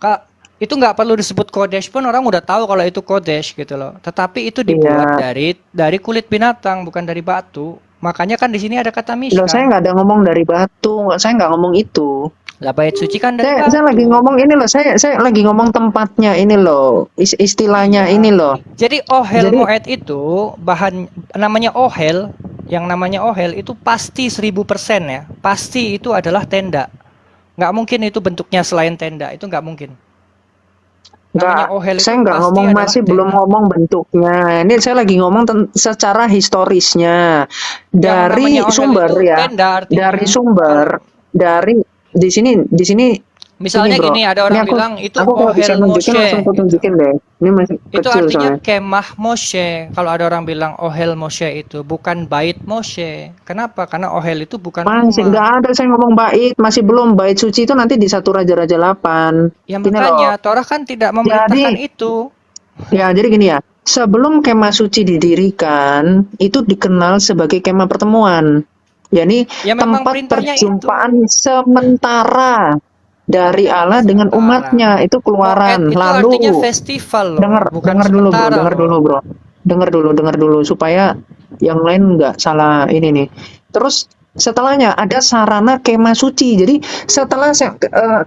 itu nggak perlu disebut kodesh pun orang udah tahu kalau itu kodesh gitu loh. Tetapi itu dibuat dari kulit binatang, bukan dari batu. Makanya kan di sini ada kata Loh, Mishkan. saya nggak ada ngomong dari batu, saya nggak ngomong itu. Lah bait suci kan dari batu. Saya lagi ngomong ini loh, saya lagi ngomong tempatnya ini loh, istilahnya ini loh. Jadi Ohel Moed itu bahan namanya Ohel, yang namanya Ohel itu pasti 1000% ya. Pasti itu adalah tenda. Nggak mungkin itu bentuknya selain tenda, itu nggak mungkin. Namanya Ohel itu Saya nggak pasti ngomong, adalah masih tenda. belum ngomong bentuknya. Ini saya lagi ngomong secara historisnya dari namanya Ohel sumber itu ya, tenda artinya. dari sumber, dari di sini. Misalnya Ini, bro. gini, ada Ini orang aku- bilang itu Aku kalau bisa Ohel nunjukin Moshe. langsung aku tunjukin deh. Ini masih Itu kecil artinya soalnya. kemah Moshe. Kalau ada orang bilang Ohel Moshe itu bukan bait Moshe. Kenapa? Karena Ohel itu bukan Masih rumah. nggak ada saya ngomong bait, masih belum bait suci itu nanti di 1 Raja-Raja 8. Ya Ini makanya loh. Torah kan tidak memerintahkan itu. Ya, jadi gini ya. Sebelum kemah suci didirikan, itu dikenal sebagai kemah pertemuan. Yani Ya memang tempat perintahnya perjumpaan sementara dari Allah dengan Sementara. umatnya, itu Keluaran. Moed itu Lalu artinya festival loh, bukan dengar dulu bro, sementara loh. dengar dulu supaya yang lain nggak salah ini nih. Terus setelahnya ada sarana kemah suci. Jadi setelah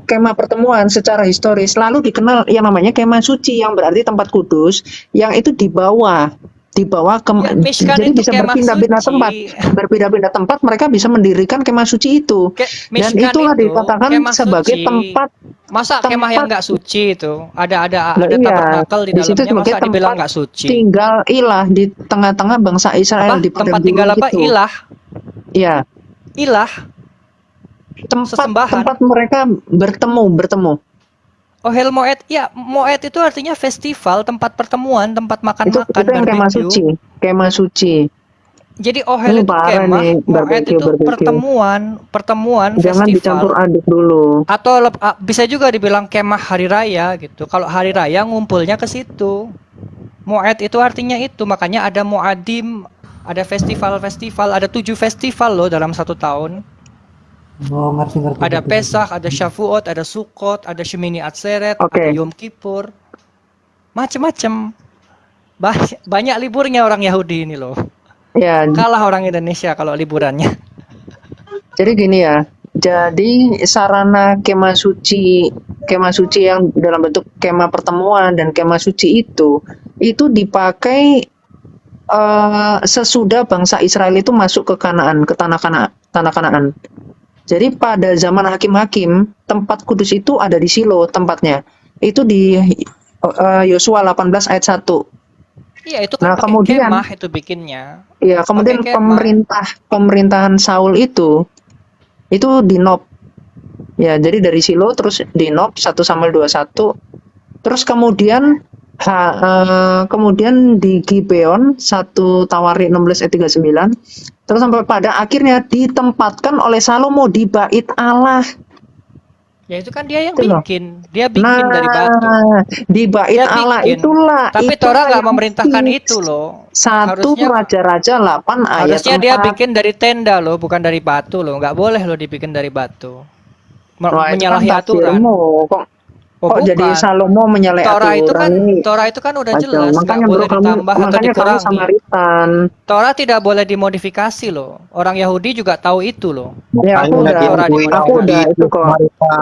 kemah pertemuan secara historis, lalu dikenal yang namanya kemah suci, yang berarti tempat kudus, yang itu di bawah Ya, Mishkan jadi itu bisa kemah berpindah-pindah tempat mereka bisa mendirikan kemah suci itu. Dan Mishkan itulah itu dikatakan kemah sebagai suci. tempat. Masa kemah yang nggak suci itu ada Lah iya, tabernakel di di situ dalamnya, sebagai masa dibilang tempat nggak suci? tinggal ilah di tengah-tengah bangsa Israel Apa? di padang Tempat gurun tinggal apa? gitu. Ilah. Iya, Ilah. Sesembahan. tempat mereka bertemu. Ohel Moed, ya Moed itu artinya festival, tempat pertemuan, tempat Itu makan-makan, yang kemah suci, kemah suci. Jadi Ohel Ini itu parah kemah, nih, Moed itu barbecue. pertemuan Jangan dicampur festival. aduk dulu. Atau bisa juga dibilang kemah hari raya gitu. Kalau hari raya ngumpulnya ke situ. Moed itu artinya itu, makanya ada Moadim, Ada festival-festival, ada 7 festival loh dalam 1 tahun. Oh, ngerti. Ada Pesach, ada Shavuot, ada Sukkot, ada Shemini Atzeret, Oke. ada Yom Kippur. Macem-macem. Banyak liburnya orang Yahudi ini loh. Ya, Kalah orang Indonesia kalau liburannya. jadi gini ya. Jadi sarana kemah suci yang dalam bentuk kemah pertemuan dan kemah suci itu dipakai sesudah bangsa Israel itu masuk ke Kanaan, ke tanah Kanaan. Jadi pada zaman hakim-hakim, tempat kudus itu ada di Silo tempatnya. Itu di Yosua 18 ayat 1. Iya, itu Nah, kan pakai kemudian kemah itu bikinnya. ya, kemudian Pakai kemah. pemerintahan Saul itu dinop. Ya, jadi dari Silo terus dinop 1 Samuel 21. Terus kemudian kemudian di Gibeon 1 Tawarik 16 ayat 39. Terus sampai pada akhirnya ditempatkan oleh Salomo di Bait Allah. Ya itu kan dia yang Itu loh. bikin. Dia bikin dari batu. Nah, di Bait Dia Allah bikin. itulah. Tapi itulah Torah nggak yang memerintahkan fix. itu loh. 1 Harusnya Raja-Raja 8 ayat harusnya dia 4. bikin dari tenda loh, bukan dari batu loh. Nggak boleh loh dibikin dari batu. Wah, itu kan Menyalahi aturan. tafsirmu. Kok Oh jadi bukan. Salomo menyalahi Torah itu aturan kan ini? udah Kacau. jelas nggak Makanya bro, boleh ditambah atau makanya kamu dikurangi. Samaritan. Torah tidak boleh dimodifikasi loh. Orang Yahudi juga tahu itu loh. Ya, aku Boleh udah, Torah aku udah dimodifikasi. itu kok.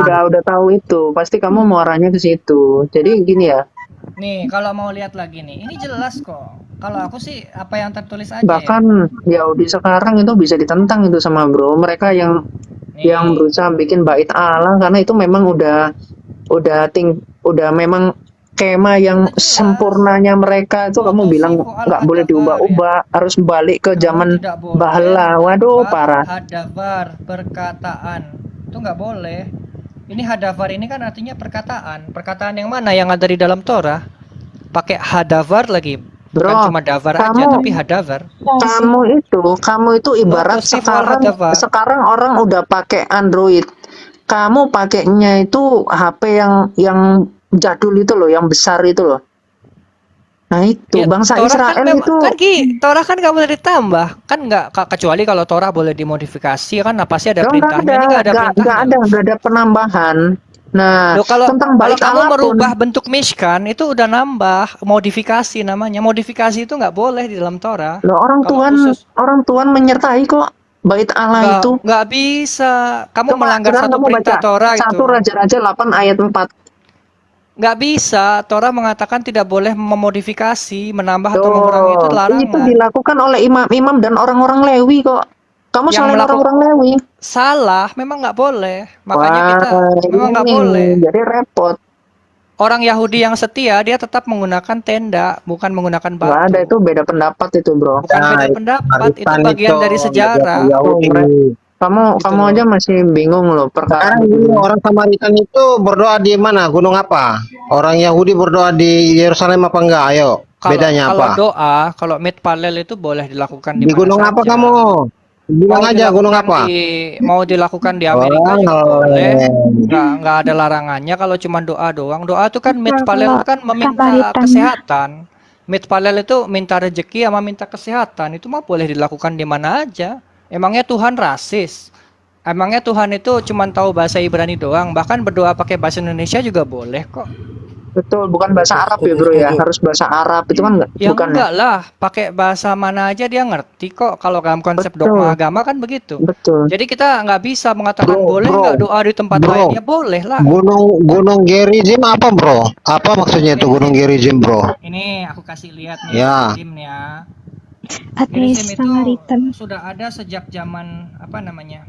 Udah tahu itu. Pasti kamu mau arahnya ke situ. Jadi gini ya. Nih, kalau mau lihat lagi nih, ini jelas kok. Kalau aku sih apa yang tertulis aja ya. Bahkan Yahudi sekarang itu bisa ditentang itu sama bro. Mereka yang Nih, berusaha bikin bait Allah karena itu memang udah memang kemah yang udah jelas. sempurnanya mereka itu kamu bilang nggak boleh diubah-ubah, harus balik ke Kamu zaman tidak boleh Bahala. Waduh, mengubah parah. hadavar perkataan. Itu nggak boleh. Ini hadavar ini kan artinya perkataan. Perkataan yang mana yang ada di dalam Torah? Pakai hadavar lagi. Bukan Bro, cuma davar aja, kamu tapi hadavar. kamu itu ibarat Tosifal hadavar. sekarang orang udah pakai Android. Kamu pakainya itu HP yang jadul itu loh, yang besar itu loh. Nah itu Ya, bangsa Torah Israel kan itu Torah kan nggak boleh ditambah, kan nggak kecuali kalau Torah boleh dimodifikasi kan pasti ada nggak perintahnya. Ini nggak ada perintahnya. nggak ada penambahan. Nah, Loh, kalau tentang kalau bait kamu Allah pun, merubah bentuk Mishkan itu udah nambah, modifikasi namanya. Modifikasi itu nggak boleh di dalam Torah. loh, Kalau khusus orang Tuhan menyertai kok bait Allah itu. nggak bisa. Kamu Coba melanggar sekarang satu kamu perintah baca Torah 1 itu. Raja-Raja 8 ayat 4. Nggak bisa. Torah mengatakan tidak boleh memodifikasi, menambah atau mengurangi itu Tuh, itu larangan. dilakukan oleh imam-imam dan orang-orang Lewi kok. Kamu Yang salahin melakukan orang-orang Lewi. salah, memang nggak boleh. Makanya Wah, kita memang nggak ini boleh. jadi repot. Orang Yahudi yang setia dia tetap menggunakan tenda, bukan menggunakan Nggak ada, batu. itu beda pendapat itu bro. Bukan beda pendapat, itu Arisan bagian itu dari sejarah. Yahudi. Kamu Gitu aja loh. masih bingung loh perkara Sekarang ini begini. orang Samaritan itu berdoa di mana? Gunung apa? Orang Yahudi berdoa di Yerusalem apa enggak? Ayo, bedanya Kalau apa? doa, kalau mitpalel itu boleh dilakukan di Di mana gunung apa saja. kamu? Bilang Mau aja gunung dilakukan apa? mau dilakukan di Amerika juga boleh. Nggak ada larangannya kalau cuma doa doang. Doa itu kan mitpalel itu kan meminta Samaritan. kesehatan. Mitpalel itu minta rezeki sama minta kesehatan. Itu mah boleh dilakukan di mana aja. Emangnya Tuhan rasis? Emangnya Tuhan itu cuma tahu bahasa Ibrani doang? Bahkan berdoa pakai bahasa Indonesia juga boleh kok. Betul, bukan bahasa Arab ya bro ya, harus bahasa Arab itu kan Ya bukan ya? enggak lah, pakai bahasa mana aja dia ngerti kok. Kalau dalam konsep Betul. dogma agama kan begitu. Betul. Jadi kita nggak bisa mengatakan Bro, boleh bro, nggak doa di tempat bro. lain? Ya boleh lah. Gunung Gerizim apa, Bro? Apa maksudnya itu Gunung Gerizim, Bro? Ini aku kasih lihat nih, Ya. Gerizim nih ya. Ateis Gerizim itu Samaritan. sudah ada sejak zaman apa namanya?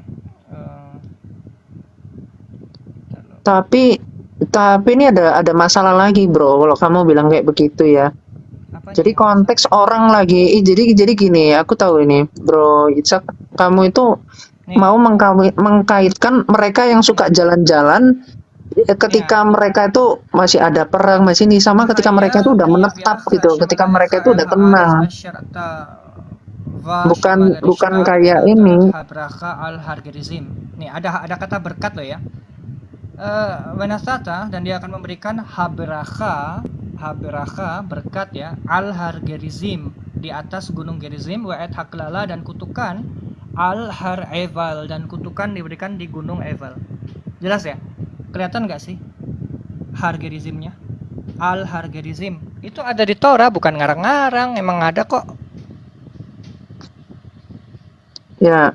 Tapi ini ada masalah lagi bro kalau kamu bilang kayak begitu ya. Apa Jadi nih? konteks orang lagi jadi gini, aku tahu ini bro Itzak, kamu itu Nih. mau mengkaitkan mereka yang suka jalan-jalan ketika mereka itu masih ada perang masih ini sama ketika mereka itu udah menetap gitu, ketika mereka itu udah tenang. Bukan kayak ini. Nih ada kata berkat loh ya. Wenasata, dan dia akan memberikan haberaka berkat ya, al hargerizim di atas gunung Gerizim, wa'at haklala, dan kutukan al har Eval, dan kutukan diberikan di gunung Eval. Jelas ya? Kelihatan nggak sih har Gerizimnya? Al har Gerizim itu ada di Torah, bukan ngarang-ngarang, emang ada kok. Ya.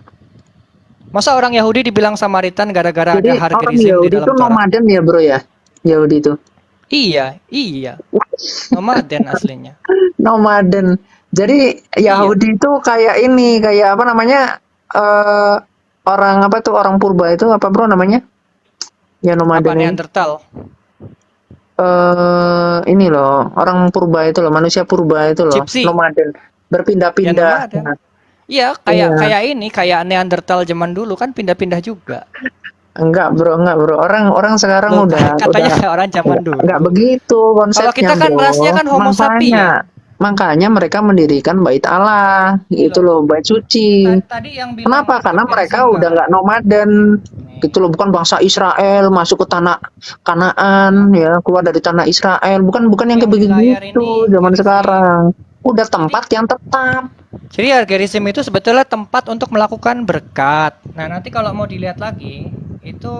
Masa orang Yahudi dibilang Samaritan gara-gara Jadi ada har orang Gerizim di Yahudi dalam itu Torah? nomaden ya bro ya? Yahudi itu. Iya, nomaden aslinya. Nomaden. Jadi Yahudi itu kayak ini, kayak apa namanya? Orang apa tuh, orang purba itu apa bro namanya? Ya Apa nomaden ini. Neandertal? Ini loh, orang purba itu loh, manusia purba itu loh, Gypsy. nomaden, Ya berpindah-pindah. nomaden. Nah, Iya, kayak ini, kayak Neandertal zaman dulu kan pindah-pindah juga. enggak bro, orang sekarang Loh, udah katanya kayak orang zaman dulu. enggak begitu konsepnya. Kalau kita kan bro. rasnya kan Homo sapien. Makanya mereka mendirikan bait Allah, Iya gitu loh, bait suci. Tadi yang bilang Kenapa? Karena mereka Gerizim udah nggak nomaden, gitu loh, bukan bangsa Israel masuk ke tanah Kanaan, ya keluar dari tanah Israel, bukan yang Yang kayak di layar begitu ini, zaman Gerizim. sekarang. Udah tempat yang tetap. Jadi Gerizim itu sebetulnya tempat untuk melakukan berkat. Nah, nanti kalau mau dilihat lagi, itu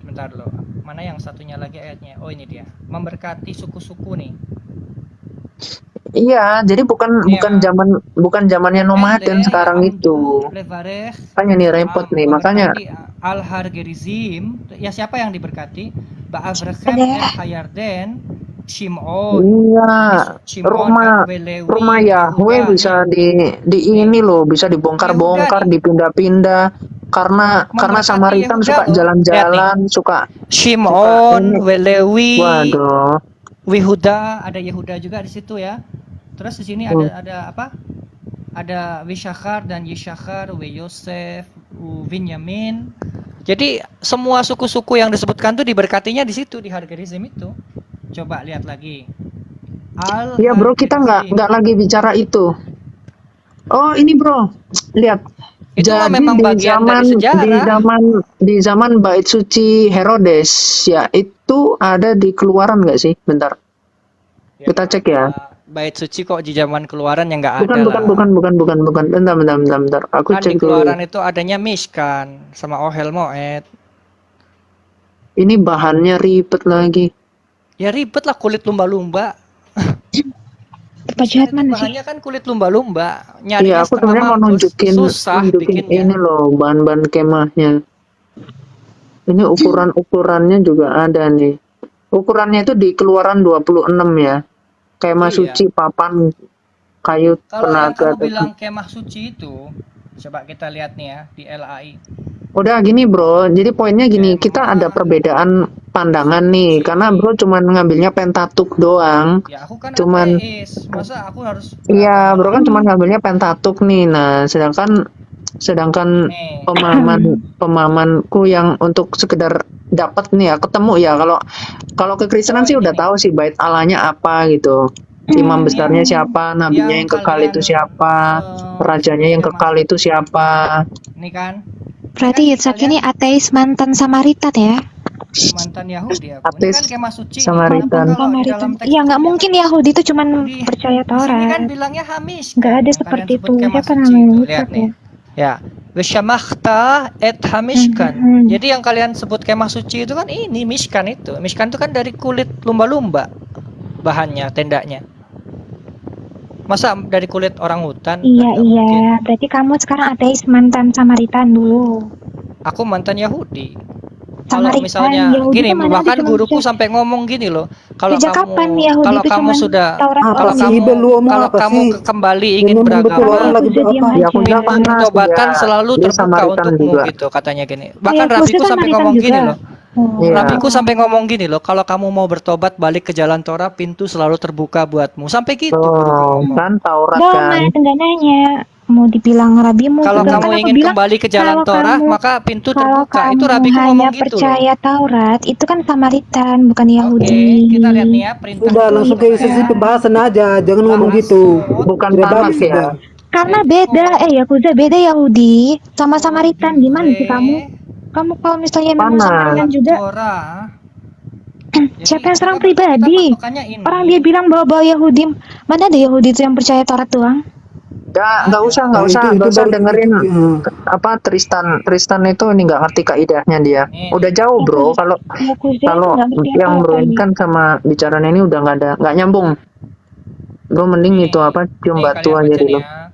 bentar loh. Mana yang satunya lagi ayatnya? Oh, ini dia. Memberkati suku-suku nih. Iya, jadi bukan zamannya nomaden sekarang itu. Makanya nih repot nih, makanya al har Gerizim, ya siapa yang diberkati? Ba'avrechem Ada. et Hayarden, Shimon. iya, rumah Yahweh bisa di ini loh, bisa dibongkar-bongkar, dipindah-pindah karena Memberkati Samaritan Yehuda suka loh. jalan-jalan, suka Shimon, ini. Lewi, waduh. Wihuda, ada Yehuda juga di situ ya. Terus di sini ada apa? Ada Wishakhar dan Yishakhar, Yosef, Binyamin. Jadi semua suku-suku yang disebutkan tuh diberkatinya di situ, di har Gerizim itu. Coba lihat lagi. Iya bro, kita nggak lagi bicara itu. Oh ini bro, lihat. Itu Jadi memang bagian dari sejarah. di zaman bait suci Herodes ya, itu ada di Keluaran nggak sih? Bentar, kita cek ya. Bait suci kok di zaman Keluaran yang nggak ada Bukan. Bentar. Aku Kan di cek dulu. Keluaran itu adanya Mishkan sama Ohel Moed. Ini bahannya ribet lagi. Ya ribet lah, kulit lumba-lumba. Bapak jahat mana sih? Bahannya kan kulit lumba-lumba. Nyarinya Iya, aku sebenarnya mau nunjukin susah bikinnya. ini loh, bahan-bahan kemahnya. Ini ukurannya juga ada nih. Ukurannya itu di Keluaran 26 ya. Kemah Iya. suci papan kayu Kalau yang penaga. kamu bilang kemah suci itu, coba kita lihat nih ya di LAI. Udah gini bro, jadi poinnya gini, kita ada perbedaan pandangan nih, karena bro cuman ngambilnya Pentatuk doang. Ya aku kan Cuman- ateis, masa aku harus Iya, bro kan cuman ngambilnya Pentatuk nih. Nah, sedangkan nih. pemahamanku yang untuk sekedar dapat nih ya, ketemu ya. Kalau kekristenan sih udah tahu sih bait Allahnya apa gitu. Imam besarnya siapa, nabinya yang kekal kalian, itu siapa, rajanya yang kekal itu siapa. Ini kan Berarti Yitzhak ini ateis mantan Samaritan ya? mantan Yahudi aku. Ini Ateis kan kemah suci. Samaritan. Kenapa kalau di Samaritan. dalam teks Iya nggak itu mungkin Yahudi itu cuman Di- percaya Di sini kan Taurat. bilangnya Hamish. Nggak ada Kalian seperti sebut itu. kemah Siapa suci namanya itu. Lihat Yitzhak nih. ya? Ya, Wishamachta et Hamishkan. Mhm. Jadi yang kalian sebut kemah suci itu kan ini Mishkan itu. Mishkan itu kan dari kulit lumba-lumba bahannya, tendanya. Masa dari kulit orang hutan? Iya Kan nggak mungkin. iya. Berarti kamu sekarang ateis mantan Samaritan dulu. Aku mantan Yahudi. Kalau Samaritan, misalnya Yahudi gini, itu mana bahkan ada guruku sejak- sampai ngomong gini loh. Kalau Sejak kamu kapan Yahudi kalau itu kamu cuman sudah Taurat Apa kalau sih, kamu Ibel, lu ngomong kalau apa kamu sih? kembali ingin Ngomong betul beragama, orang lagi Udah apa? diam Ya aja. aku pintu jawab panas pertobatan dia. selalu Dia terbuka Samaritan untukmu juga. gitu katanya gini. Oh, Bahkan ya, Kusnya rabiku sampai Samaritan ngomong gini juga. loh. Oh. Iya. Rabiku sampai ngomong gini loh, kalau kamu mau bertobat balik ke jalan Torah, pintu selalu terbuka buatmu. Sampai gitu guruku Oh, ngomong. kan Taurat Gak, kan. Mas, enggak nanya. Mau dibilang rabimu Kalau juga kamu kan aku ingin bilang kembali ke jalan kalau Torah, kamu- maka pintu kalau terbuka. kamu Itu rabiku hanya ngomong gitu loh. percaya Taurat, itu kan Samaritan, bukan Oke, Yahudi. kita lihat nih ya perintah. Sudah langsung ke sesi pembahasan aja, jangan ngomong gitu. Bukan Tidak Tanakh bagus ya. sudah. Karena beda, Yakuza beda Yahudi sama Samaritan. Gimana sih kamu? Kamu kalau misalnya memang Panas. Samaritan juga, Torah. Siapa yang kita serang kita pribadi? patokannya ini. Orang dia bilang bahwa Yahudi, mana ada Yahudi itu yang percaya Taurat doang? Nggak usah Nah, itu baru dengerin itu, apa Tristan itu ini nggak ngerti kaidahnya dia. Nih. Udah jauh bro. Kalau Yakuza itu kalau nggak ngerti yang apa-apa bro ini nih. kan sama bicaraan ini udah nggak nyambung. Bro mending itu apa cium Nih, batu kalian aja baca nih dulu. ya.